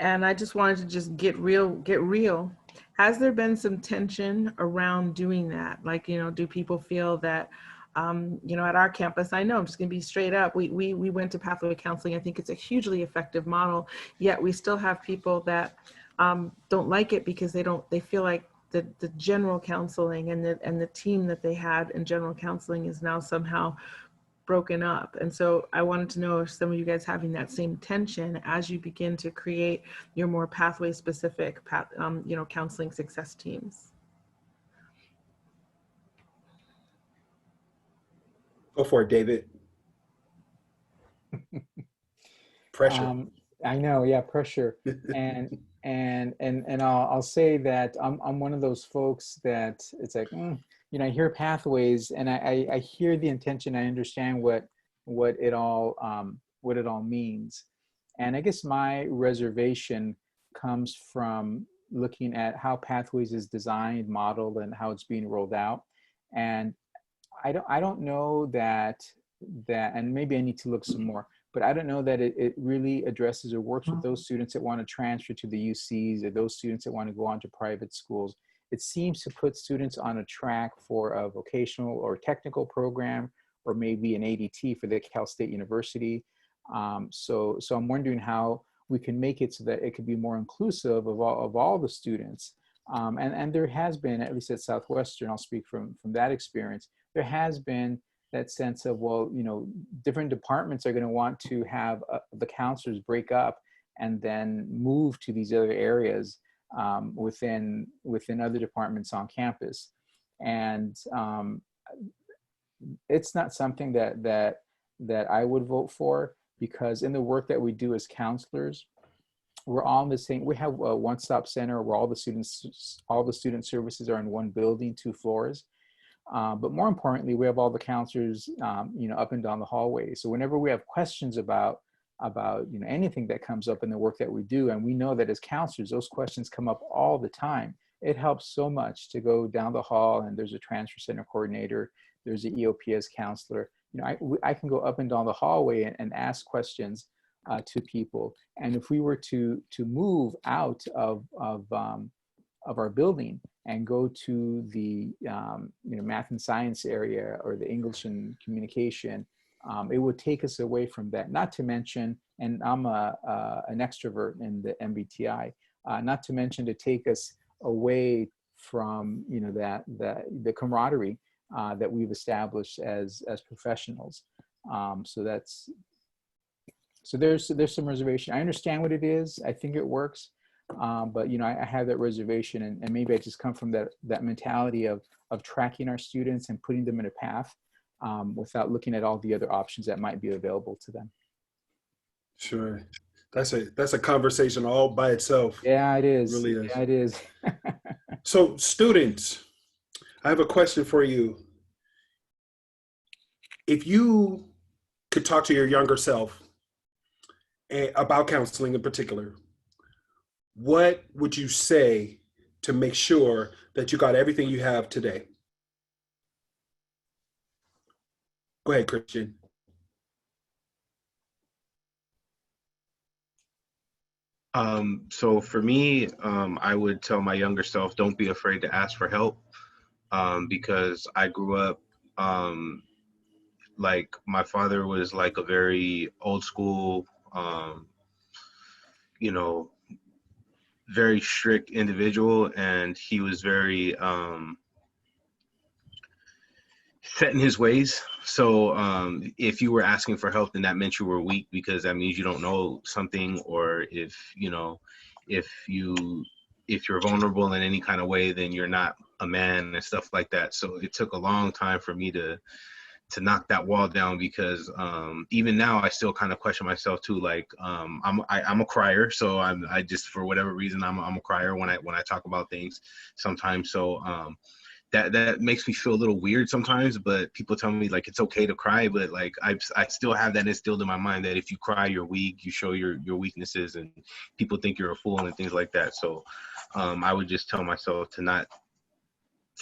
And I just wanted to just get real. Has there been some tension around doing that? Like, you know, do people feel that, you know, at our campus, I know, I'm just gonna be straight up, we went to pathway counseling. I think it's a hugely effective model, yet we still have people that don't like it because they feel like the general counseling and the team that they had in general counseling is now somehow broken up. And so I wanted to know if some of you guys having that same tension as you begin to create your more pathway specific, you know, counseling success teams. Go for it, David. Pressure. I know, yeah, pressure. And I'll say that I'm one of those folks that it's like, you know, I hear pathways and I hear the intention. I understand what it all means. And I guess my reservation comes from looking at how pathways is designed, modeled, and how it's being rolled out. And I don't know that, and maybe I need to look some more, but I don't know that it really addresses or works with those students that want to transfer to the UCs or those students that want to go on to private schools. It seems to put students on a track for a vocational or technical program, or maybe an ADT for the Cal State University. So I'm wondering how we can make it so that it could be more inclusive of all the students. And there has been, at least at Southwestern, I'll speak from that experience, there has been that sense of, well, different departments are going to want to have the counselors break up and then move to these other areas within other departments on campus. And it's not something that I would vote for, because in the work that we do as counselors, we're all in the same. We have a one-stop center where all the student services are in one building, 2 floors. But more importantly, we have all the counselors, up and down the hallway. So whenever we have questions about anything that comes up in the work that we do, and we know that as counselors, those questions come up all the time, it helps so much to go down the hall and there's a transfer center coordinator, there's an EOPS counselor. I can go up and down the hallway and ask questions to people. And if we were to move out of our building and go to the math and science area or the English and communication, it would take us away from that. Not to mention, and I'm an extrovert in the MBTI, not to mention to take us away from the camaraderie that we've established as professionals. So there's some reservation. I understand what it is. I think it works. But I have that reservation, and maybe I just come from that mentality of tracking our students and putting them in a path without looking at all the other options that might be available to them. Sure. That's a conversation all by itself. Yeah, it is. It really is. Yeah, it is. So students, I have a question for you. If you could talk to your younger self about counseling in particular, what would you say to make sure that you got everything you have today? Go ahead, Christian. So for me, I would tell my younger self, don't be afraid to ask for help, because I grew up, like my father was like a very old school, very strict individual, and he was very set in his ways. So if you were asking for help, then that meant you were weak, because that means you don't know something, or if you're vulnerable in any kind of way, then you're not a man and stuff like that. So it took a long time for me to knock that wall down, because even now I still kind of question myself too. Like I'm a crier, so I just, for whatever reason, I'm a crier when I talk about things sometimes. So that makes me feel a little weird sometimes, but people tell me like it's okay to cry, but like I still have that instilled in my mind that if you cry, you're weak, you show your weaknesses, and people think you're a fool and things like that. So I would just tell myself to not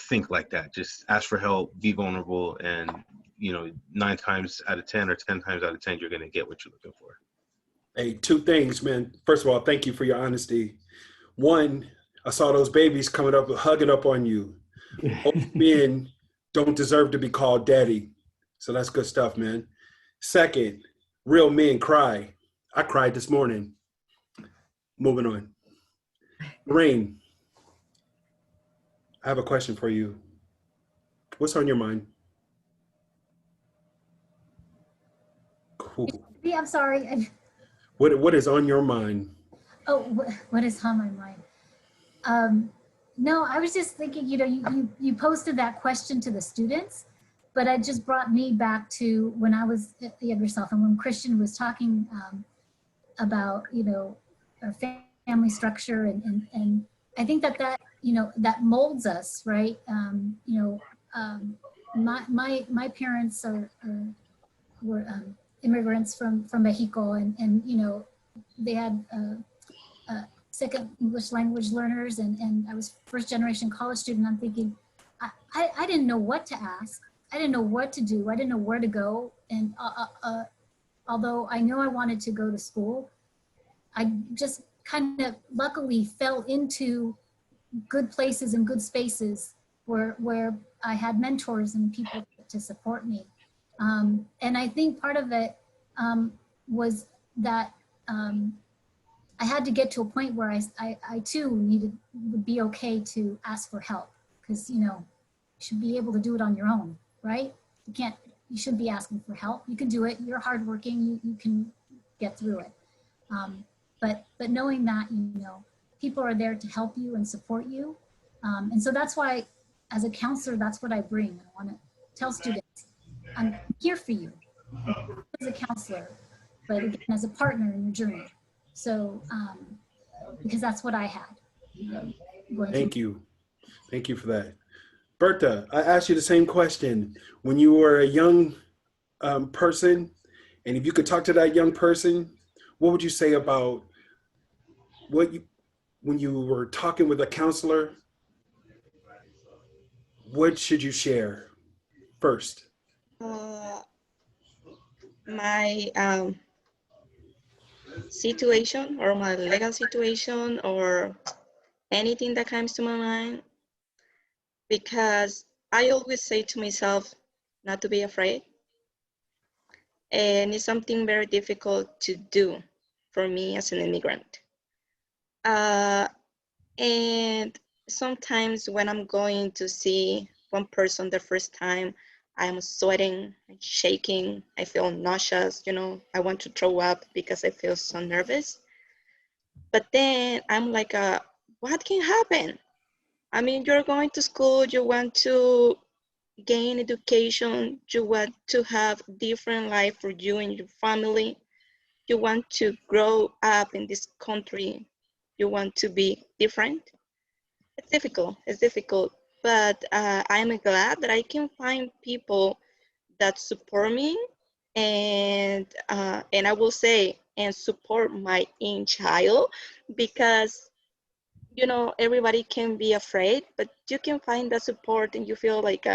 think like that. Just ask for help, be vulnerable, and 9 times out of 10 or 10 times out of 10, you're going to get what you're looking for. Hey, 2 things, man. First of all, thank you for your honesty. 1, I saw those babies coming up, hugging up on you. Old men don't deserve to be called daddy. So that's good stuff, man. 2nd, real men cry. I cried this morning. Moving on. Lorraine, I have a question for you. What's on your mind? Cool. Yeah, I'm sorry. What is on your mind? Oh, what is on my mind? No, I was just thinking, you posted that question to the students, but it just brought me back to when I was at the younger self, and when Christian was talking about, our family structure, and I think that that molds us, right? My parents were immigrants from Mexico, and they had second English language learners, and I was first generation college student. I'm thinking, I didn't know what to ask. I didn't know what to do. I didn't know where to go. And although I know I wanted to go to school, I just kind of luckily fell into good places and good spaces where I had mentors and people to support me. And I think part of it was that I had to get to a point where I too would be okay to ask for help, because you should be able to do it on your own, right? You you shouldn't be asking for help. You can do it. You're hardworking. You can get through it. But knowing that, people are there to help you and support you. And so that's why, as a counselor, that's what I bring. I want to tell students, I'm here for you as a counselor, but again, as a partner in your journey. So, because that's what I had. Thank you. Thank you for that. Bertha, I asked you the same question. When you were a young person, and if you could talk to that young person, what would you say about when you were talking with a counselor, what should you share first? My situation or my legal situation or anything that comes to my mind, because I always say to myself not to be afraid. And it's something very difficult to do for me as an immigrant. And sometimes when I'm going to see one person the first time, I'm sweating, I'm shaking, I feel nauseous, I want to throw up because I feel so nervous. But then I'm like, what can happen? I mean, you're going to school, you want to gain education, you want to have different life for you and your family, you want to grow up in this country, you want to be different. It's difficult, but I'm glad that I can find people that support me and I will say, and support my inner child, because everybody can be afraid, but you can find that support and you feel like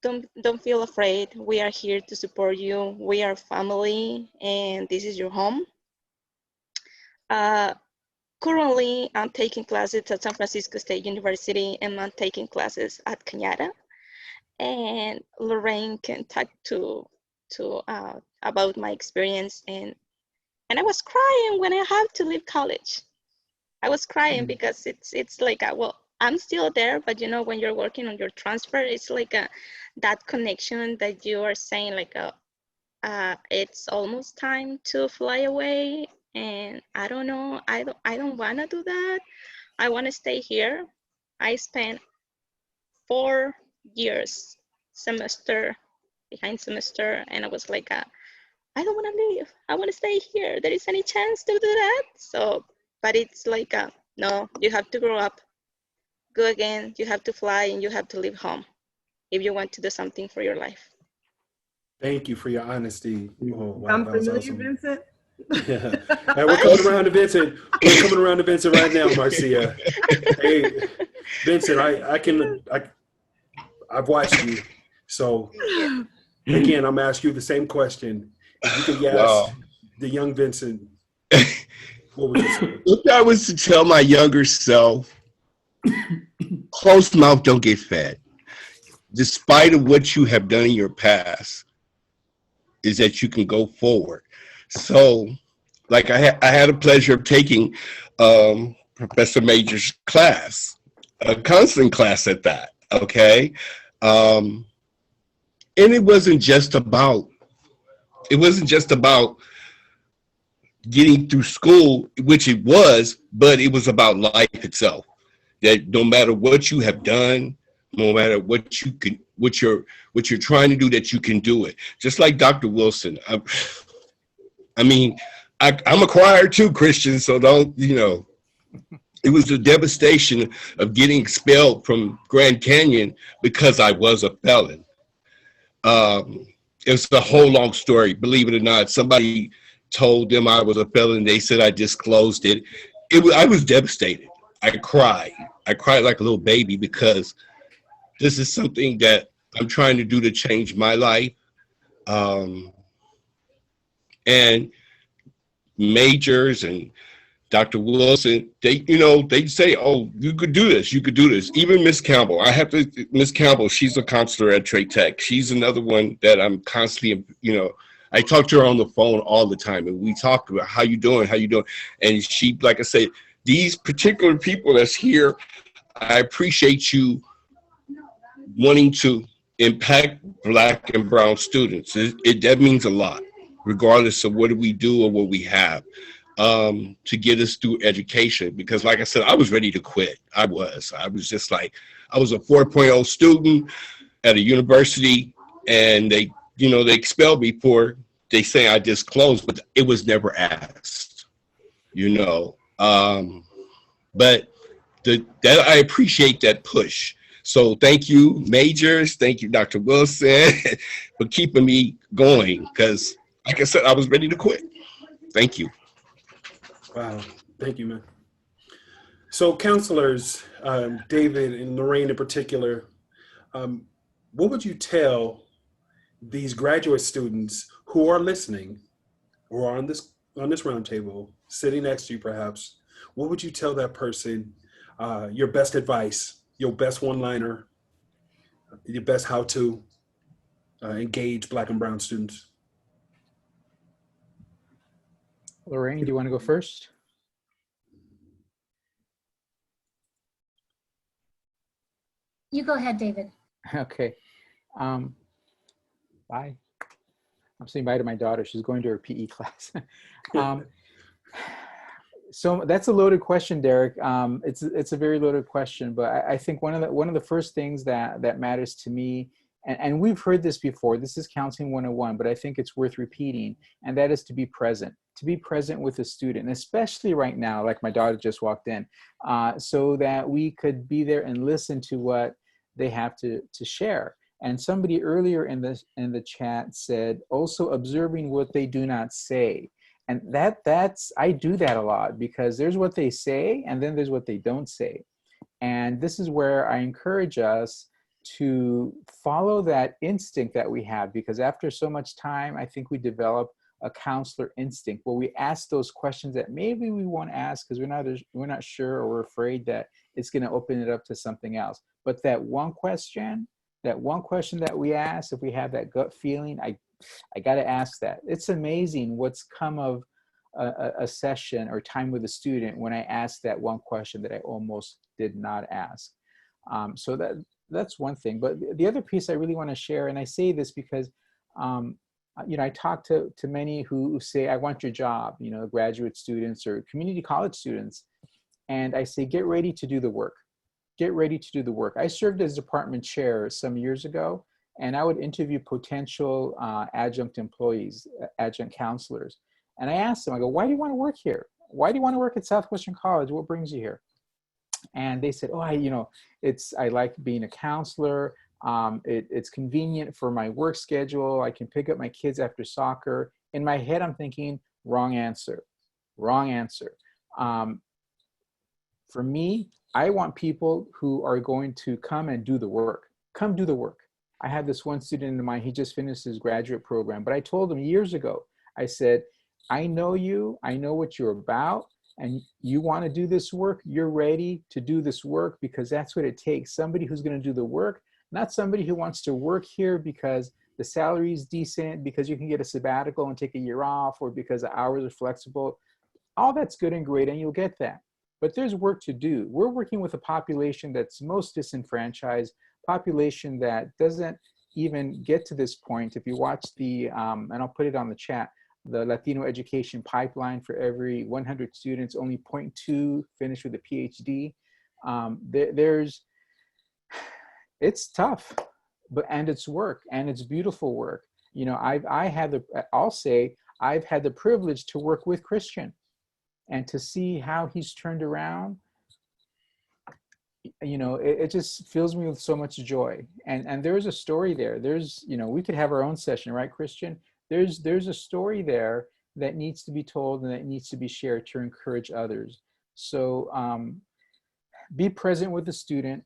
don't feel afraid. We are here to support you. We are family and this is your home. Currently, I'm taking classes at San Francisco State University and I'm taking classes at Cañada. And Lorraine can talk to about my experience. And I was crying when I had to leave college. I was crying because it's like, well, I'm still there, but when you're working on your transfer, it's like that connection that you are saying, like, it's almost time to fly away. And I don't know, I don't want to do that. I want to stay here. I spent 4 years, semester behind semester, and I was like, I don't want to leave. I want to stay here. There is any chance to do that? So, but it's like, no, you have to grow up, go again. You have to fly and you have to leave home if you want to do something for your life. Thank you for your honesty. Oh, wow, Sound that was familiar, awesome. Vincent? Yeah. Hey, we're coming around to Vincent. We're coming around to Vincent right now, Marcia. Hey, Vincent, I've watched you. So again, I'm gonna ask you the same question. If you could ask the young Vincent, what would you say? If I was to tell my younger self, closed mouth don't get fed. Despite of what you have done in your past, is that you can go forward. So, like I had a pleasure of taking Professor Major's class, a counseling class at that, okay? And it wasn't just about getting through school, which it was, but it was about life itself. That no matter what you have done, no matter what you're trying to do, that you can do it. Just like Dr. Wilson. I'm a crier too, Christian, so don't, it was the devastation of getting expelled from Grand Canyon because I was a felon. It's a whole long story, believe it or not. Somebody told them I was a felon. They said I disclosed it. I was devastated. I cried like a little baby because this is something that I'm trying to do to change my life. And Majors and Dr. Wilson, they say, oh, you could do this. Even Miss Campbell, Miss Campbell, she's a counselor at Trade Tech. She's another one that I'm constantly, I talk to her on the phone all the time and we talk about how you doing? And she, like I said, these particular people that's here, I appreciate you wanting to impact Black and brown students. That means a lot, regardless of what we do or what we have, to get us through education. Because like I said, I was ready to quit. I was just like, I was a 4.0 student at a university, and they expelled me for, they say I disclosed, but it was never asked, but that I appreciate that push. So thank you, majors. Thank you, Dr. Wilson, for keeping me going. Because, like I said, I was ready to quit. Thank you. Wow. Thank you, man. So counselors, David and Lorraine in particular, what would you tell these graduate students who are listening or on this roundtable, sitting next to you perhaps? What would you tell that person, your best advice, your best one-liner, your best how to engage Black and brown students? Lorraine, do you want to go first? You go ahead, David. Okay. Bye. I'm saying bye to my daughter. She's going to her PE class. So that's a loaded question, Derek. It's a very loaded question, but I think one of the first things that matters to me, and we've heard this before, this is Counseling 101, but I think it's worth repeating, and that is to be present with a student, especially right now, like my daughter just walked in, so that we could be there and listen to what they have to share. And somebody earlier in the chat said, also observing what they do not say. And that's I do that a lot, because there's what they say and then there's what they don't say. And this is where I encourage us to follow that instinct that we have, because after so much time, I think we develop a counselor instinct where we ask those questions that maybe we won't ask because we're not sure, or we're afraid that it's going to open it up to something else. But that one question that we ask, if we have that gut feeling, I got to ask that. It's amazing what's come of a session or time with a student when I ask that one question that I almost did not ask. So that's one thing. But the other piece I really want to share, and I say this because, I talk to many who say, I want your job, graduate students or community college students. And I say, get ready to do the work. Get ready to do the work. I served as department chair some years ago, and I would interview potential adjunct employees, adjunct counselors. And I asked them, I go, why do you want to work here? Why do you want to work at Southwestern College? What brings you here? And they said, oh, I like being a counselor. It's convenient for my work schedule. I can pick up my kids after soccer. In my head, I'm thinking, wrong answer. For me, I want people who are going to come and do the work. Come do the work. I had this one student in mind, he just finished his graduate program, but I told him years ago, I said, I know you, I know what you're about, and you want to do this work, you're ready to do this work because that's what it takes. Somebody who's going to do the work, not somebody who wants to work here because the salary is decent, because you can get a sabbatical and take a year off, or because the hours are flexible. All that's good and great, and you'll get that. But there's work to do. We're working with a population that's most disenfranchised, population that doesn't even get to this point. If you watch the, and I'll put it on the chat, the Latino education pipeline, for every 100 students, only 0.2 finish with a PhD. It's tough, and it's work, and it's beautiful work. I'll say I've had the privilege to work with Christian, and to see how he's turned around, it just fills me with so much joy. And there's a story there. We could have our own session, right, Christian? There's a story there that needs to be told and that needs to be shared to encourage others. So be present with the student.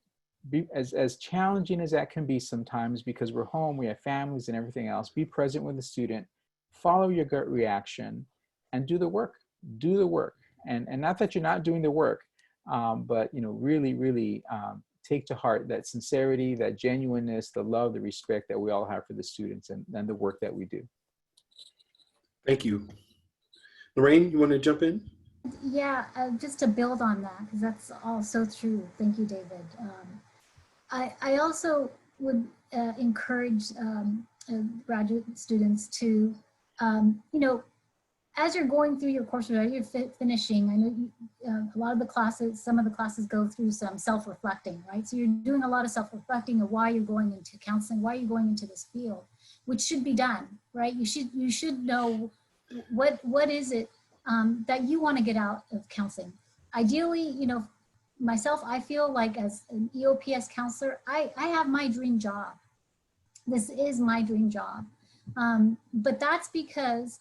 Be as challenging as that can be sometimes, because we're home, we have families and everything else. Be present with the student, follow your gut reaction, and do the work. Do the work. And not that you're not doing the work, but really take to heart that sincerity, that genuineness, the love, the respect that we all have for the students and the work that we do. Thank you. Lorraine, you want to jump in? Yeah, just to build on that, because that's all so true. Thank you, David. I also would encourage graduate students to, as you're going through your coursework, as you're finishing, I know a lot of the classes, some of the classes go through some self-reflecting, right? So you're doing a lot of self-reflecting of why you're going into counseling, why you're going into this field, which should be done, right? You should know what is it that you want to get out of counseling. Ideally, myself, I feel like as an EOPS counselor, I have my dream job. This is my dream job. But that's because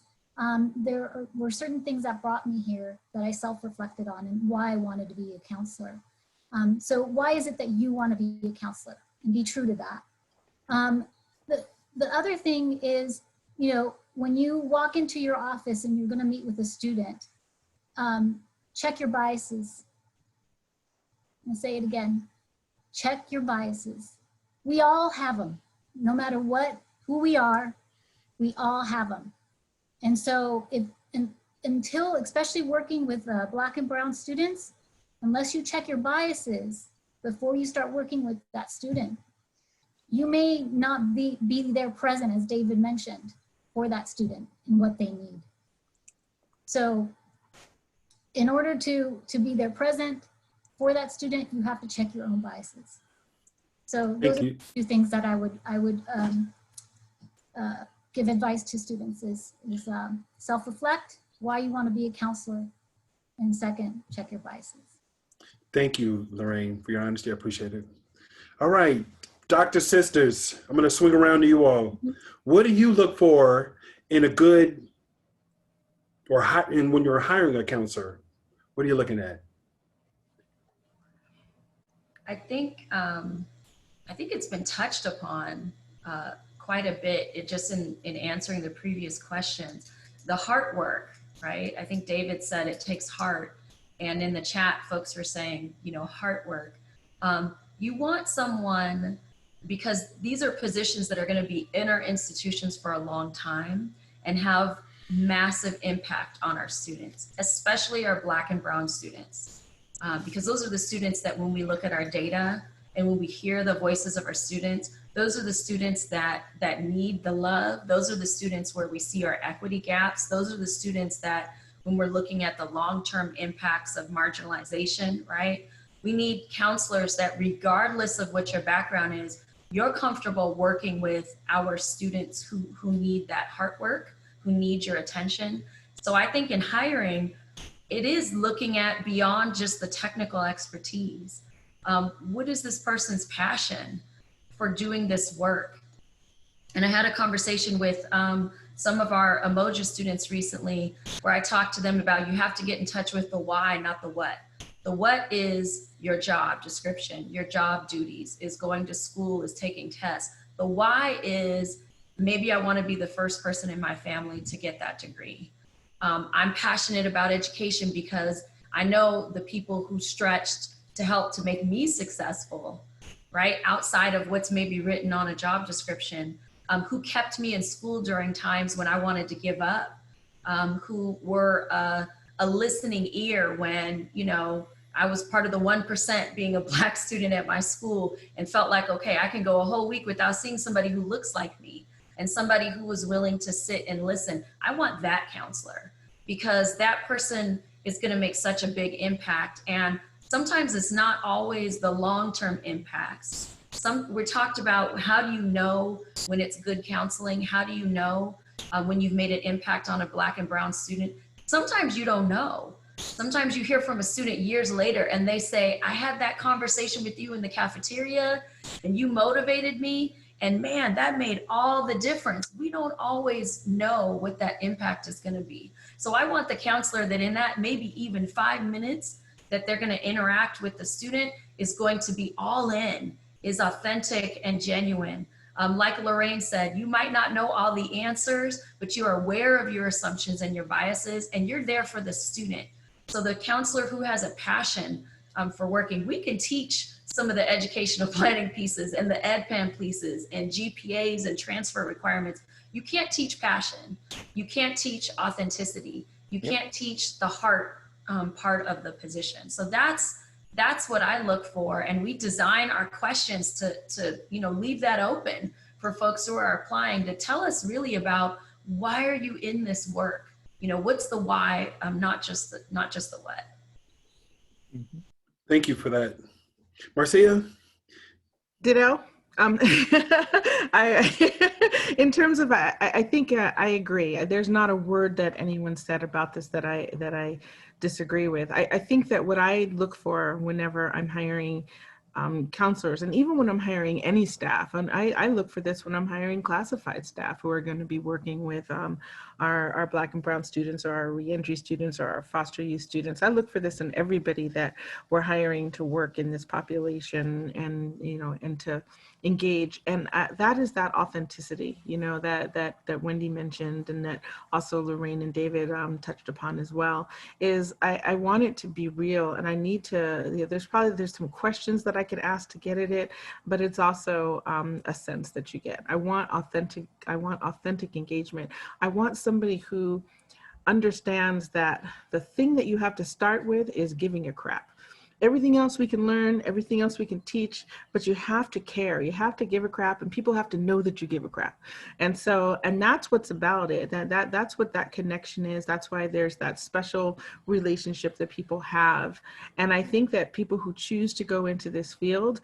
there were certain things that brought me here that I self-reflected on and why I wanted to be a counselor. So why is it that you want to be a counselor? And be true to that. The other thing is, when you walk into your office and you're going to meet with a student, check your biases. I'll say it again. Check your biases. We all have them. No matter who we are, we all have them. And so until, especially working with Black and brown students, unless you check your biases before you start working with that student, you may not be there present, as David mentioned, for that student and what they need. So in order to be there present for that student, you have to check your own biases. So those are two things that I would give advice to students is self-reflect, why you want to be a counselor, and second, check your biases. Thank you, Lorraine, for your honesty. I appreciate it. All right, Dr. Sisters, I'm going to swing around to you all. What do you look for in a good, when you're hiring a counselor? What are you looking at? I think it's been touched upon quite a bit. It just in answering the previous questions, the heart work, right? I think David said it takes heart, and in the chat, folks were saying, heart work. You want someone, because these are positions that are going to be in our institutions for a long time and have massive impact on our students, especially our Black and brown students. Because those are the students that when we look at our data and when we hear the voices of our students, those are the students that need the love. Those are the students where we see our equity gaps. Those are the students that when we're looking at the long-term impacts of marginalization, right? We need counselors that regardless of what your background is, you're comfortable working with our students who need that heart work, who need your attention. So I think in hiring, it is looking at beyond just the technical expertise. What is this person's passion for doing this work? And I had a conversation with some of our Emoja students recently where I talked to them about you have to get in touch with the why, not the what. The what is your job description, your job duties, is going to school, is taking tests. The why is maybe I want to be the first person in my family to get that degree. I'm passionate about education because I know the people who stretched to help to make me successful, right? Outside of what's maybe written on a job description, who kept me in school during times when I wanted to give up, who were a listening ear when, I was part of the 1% being a Black student at my school and felt like, okay, I can go a whole week without seeing somebody who looks like me and somebody who was willing to sit and listen. I want that counselor because that person is going to make such a big impact. And sometimes it's not always the long-term impacts. We talked about how do you know when it's good counseling? How do you know when you've made an impact on a Black and brown student? Sometimes you don't know. Sometimes you hear from a student years later and they say, I had that conversation with you in the cafeteria and you motivated me. And man, that made all the difference. We don't always know what that impact is going to be. So I want the counselor that in that maybe even 5 minutes that they're going to interact with the student is going to be all in, is authentic and genuine. Like Lorraine said, you might not know all the answers, but you are aware of your assumptions and your biases, and you're there for the student. So the counselor who has a passion for working, we can teach some of the educational planning pieces and the EdPan pieces and GPAs and transfer requirements. You can't teach passion. You can't teach authenticity. You can't teach the heart part of the position. So that's That's what I look for. And we design our questions to leave that open for folks who are applying, to tell us really about, why are you in this work? What's the why, not just the what. Thank you for that. Marcia? Ditto. In terms of, I think I agree. There's not a word that anyone said about this that I disagree with. I think that what I look for whenever I'm hiring counselors, and even when I'm hiring any staff, and I look for this when I'm hiring classified staff who are going to be working with our Black and Brown students, or our reentry students, or our foster youth students. I look for this in everybody that we're hiring to work in this population, and and to engage. And that is that authenticity, that Wendy mentioned, and that also Lorraine and David touched upon as well. Is I want it to be real, and I need to. There's some questions that I could ask to get at it, but it's also a sense that you get. I want authentic engagement. I want somebody who understands that the thing that you have to start with is giving a crap. Everything else we can learn, everything else we can teach, but you have to care. You have to give a crap, and people have to know that you give a crap. And that's what's about it. That's what that connection is. That's why there's that special relationship that people have. And I think that people who choose to go into this field,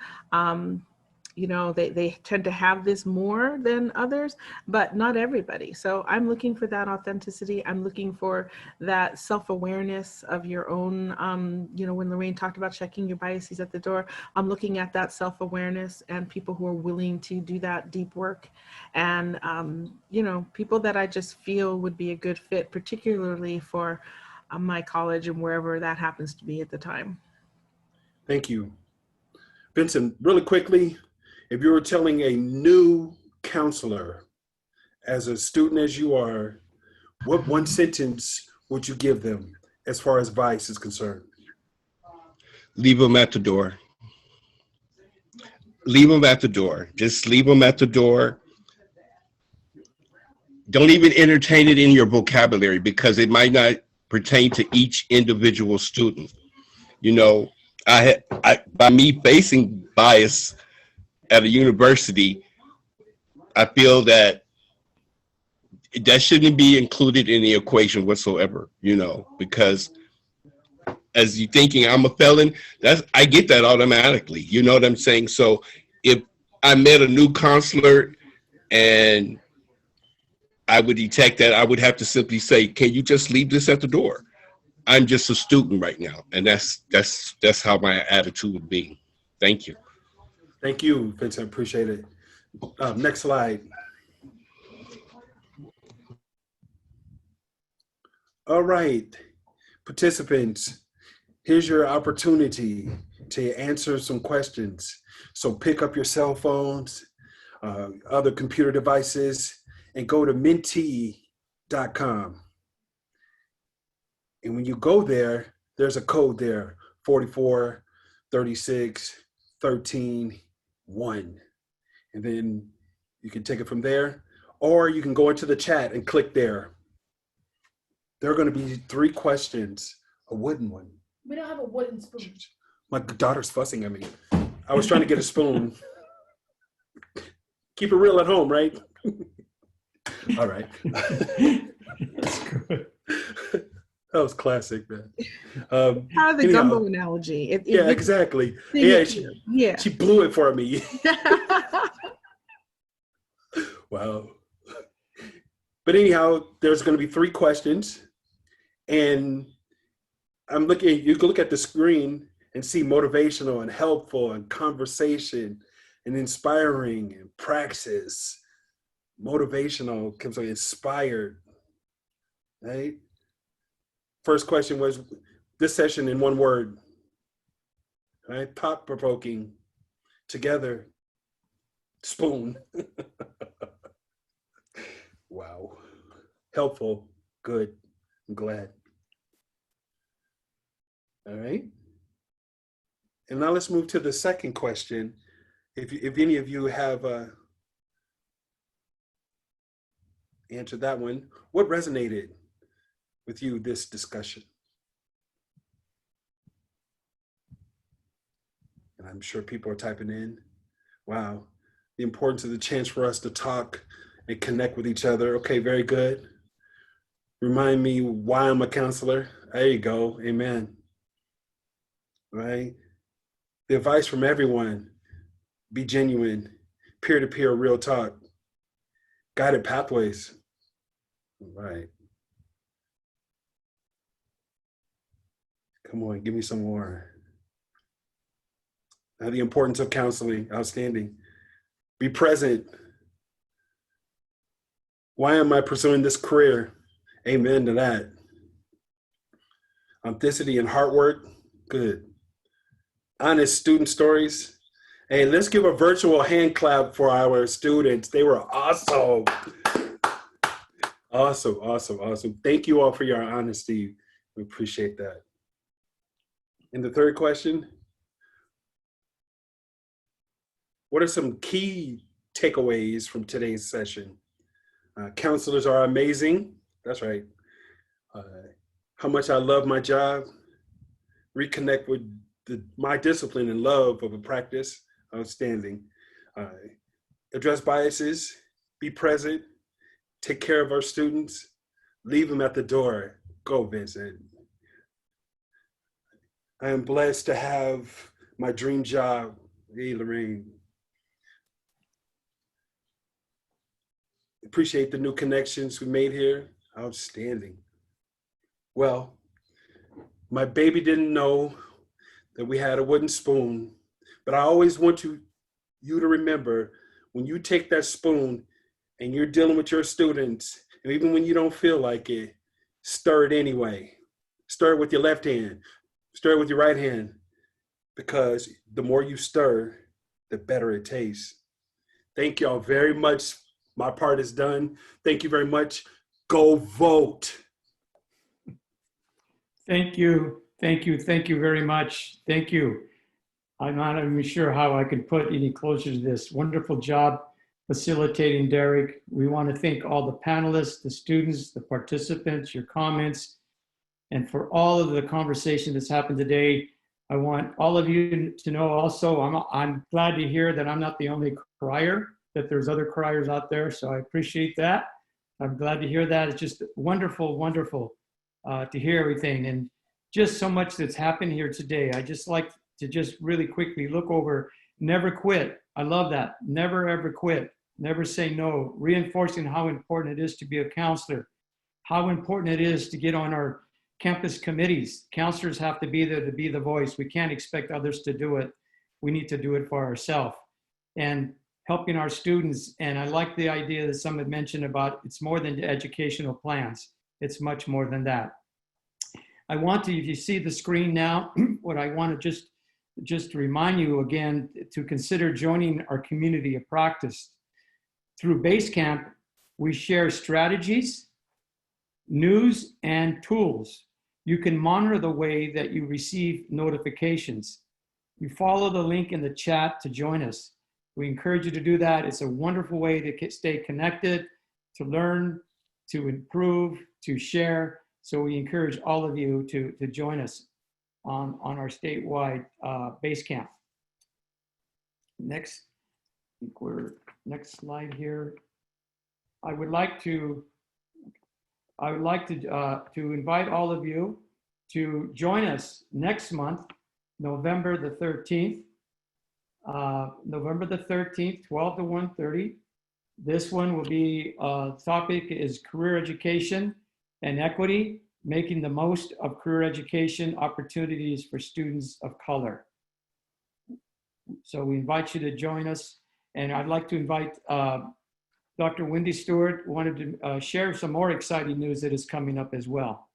they tend to have this more than others, but not everybody. So I'm looking for that authenticity. I'm looking for that self-awareness of your own, when Lorraine talked about checking your biases at the door, I'm looking at that self-awareness and people who are willing to do that deep work. And, people that I just feel would be a good fit, particularly for my college and wherever that happens to be at the time. Thank you. Vincent, really quickly, if you were telling a new counselor, as a student as you are, what one sentence would you give them as far as advice is concerned? Leave them at the door. Leave them at the door. Just leave them at the door. Don't even entertain it in your vocabulary, because it might not pertain to each individual student. By me facing bias at a university, I feel that shouldn't be included in the equation whatsoever, because as you thinking I'm a felon, I get that automatically. You know what I'm saying? So if I met a new counselor and I would detect that, I would have to simply say, can you just leave this at the door? I'm just a student right now. And that's how my attitude would be. Thank you. Thank you, Vincent. Appreciate it. Next slide. All right, participants, here's your opportunity to answer some questions. So pick up your cell phones, other computer devices, and go to mentee.com. And when you go there, there's a code there, 44 36 13 1. And then you can take it from there, or you can go into the chat and click there. There are going to be 3 questions, a wooden one. We don't have a wooden spoon. My daughter's fussing at me. I was trying to get a spoon. Keep it real at home, right? All right. That's good. That was classic, man. Kind of the gumbo analogy. Yeah, exactly. She blew it for me. Wow. But anyhow, there's going to be 3 questions, and you can look at the screen and see motivational and helpful and conversation and inspiring and praxis. Motivational comes from inspired, right? First question was this session in one word, right? Thought-provoking, together, spoon. Wow. Helpful, good, I'm glad. All right. And now let's move to the second question. If any of you have answered that one, what resonated with you this discussion? And I'm sure people are typing in. Wow. The importance of the chance for us to talk and connect with each other. Okay, very good. Remind me why I'm a counselor. There you go. Amen. Right? The advice from everyone, be genuine, peer-to-peer, real talk, guided pathways. Right. Come on, give me some more. Now, the importance of counseling, outstanding. Be present. Why am I pursuing this career? Amen to that. Authenticity and hard work, good. Honest student stories. Hey, let's give a virtual hand clap for our students. They were awesome. Awesome, awesome, awesome. Thank you all for your honesty. We appreciate that. And the third question, what are some key takeaways from today's session? Counselors are amazing. That's right. How much I love my job. Reconnect with my discipline and love of a practice. Outstanding. Address biases. Be present. Take care of our students. Leave them at the door. Go, Vincent. I am blessed to have my dream job. Hey, Lorraine. Appreciate the new connections we made here. Outstanding. Well, my baby didn't know that we had a wooden spoon, but I always want you to remember when you take that spoon and you're dealing with your students, and even when you don't feel like it, stir it anyway. Stir it with your left hand, stir it with your right hand, because the more you stir, the better it tastes. Thank y'all very much. My part is done. Thank you very much. Go vote. Thank you. Thank you. Thank you very much. Thank you. I'm not even sure how I could put any closer to this. Wonderful job facilitating, Derek. We want to thank all the panelists, the students, the participants, your comments, and for all of the conversation that's happened today. I want all of you to know also, I'm glad to hear that I'm not the only crier, that there's other criers out there. So I appreciate that. I'm glad to hear that. It's just wonderful, wonderful to hear everything. And just so much that's happened here today. I just like to just really quickly look over, never quit. I love that. Never, ever quit. Never say no. Reinforcing how important it is to be a counselor, how important it is to get on our campus committees. Counselors have to be there to be the voice. We can't expect others to do it. We need to do it for ourselves. And helping our students. And I like the idea that some had mentioned about it's more than educational plans. It's much more than that. I want to, if you see the screen now, what I want to just remind you again to consider joining our community of practice. Through Basecamp, we share strategies, news, and tools. You can monitor the way that you receive notifications. You follow the link in the chat to join us. We encourage you to do that. It's a wonderful way to stay connected, to learn, to improve, to share. So we encourage all of you to join us on our statewide Basecamp. Next slide here. I would like to invite all of you to join us next month, November the 13th. November the 13th, 12 to 1:30. This one will be, topic is career education and equity, making the most of career education opportunities for students of color. So we invite you to join us. And I'd like to invite Dr. Wendy Stewart, wanted to share some more exciting news that is coming up as well.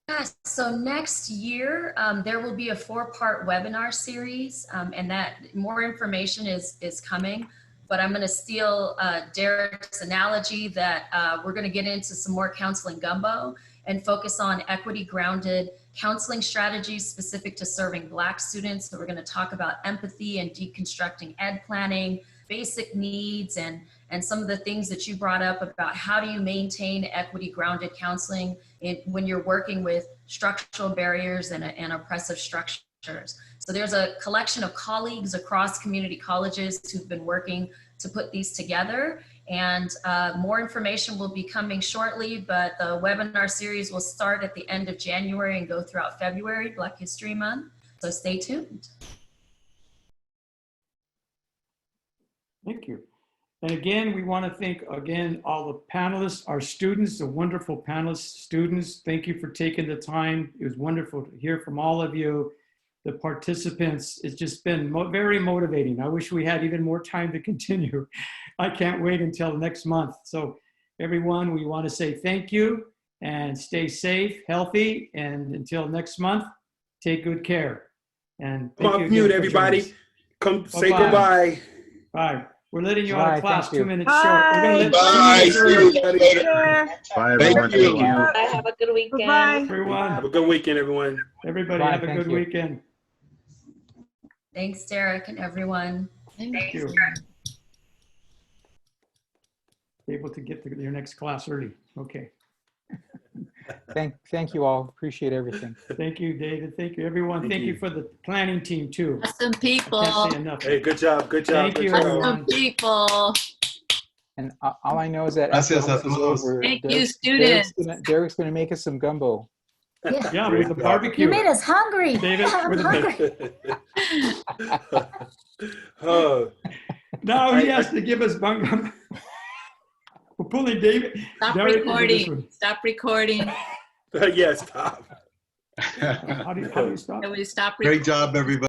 Yes, so next year, there will be a 4-part webinar series, and that more information is coming, but I'm gonna steal Derek's analogy that we're gonna get into some more counseling gumbo and focus on equity-grounded counseling strategies specific to serving Black students. So we're gonna talk about empathy and deconstructing ed planning, basic needs, and some of the things that you brought up about how do you maintain equity-grounded counseling when you're working with structural barriers and oppressive structures So there's a collection of colleagues across community colleges who've been working to put these together, and more information will be coming shortly, but the webinar series will start at the end of January and go throughout February, Black History Month. So stay tuned. Thank you. And again, we want to thank again all the panelists, our students, the wonderful panelists, students. Thank you for taking the time. It was wonderful to hear from all of you, the participants. It's just been very motivating. I wish we had even more time to continue. I can't wait until next month. So everyone, we want to say thank you and stay safe, healthy, and until next month, take good care. And thank you. Mute, everybody. Come say Bye-bye. goodbye. Bye. We're letting you out of Bye, class thank you. 2 minutes Bye. short. We're gonna let Bye. 2 minutes See early. you later. Bye, everyone. Thank you. Have a good weekend. Bye-bye. Everyone, Have a good weekend, everyone. everybody Bye, have a thank good you. weekend. Thanks, Derek, and everyone. Thank you. Able to get to your next class early. Okay. Thank you all. Appreciate everything. Thank you, David. Thank you, everyone. Thank Thank you you. for the planning team too. Awesome people. I can't say enough. Hey, good job. Good job. Thank good you, job. everyone. Awesome people. And all I know is that after Gracias a this is todos. over, Thank you, Derek's students. Derek's gonna make us some gumbo. Yeah. Yeah, Great with the job. barbecue. You made us hungry. David, I'm with hungry. Oh, No, he has to give us bungum. We're pulling David. Stop Derek into this recording. one. Stop recording. yeah, stop. How do you stop? Can we stop Great recording? job, everybody.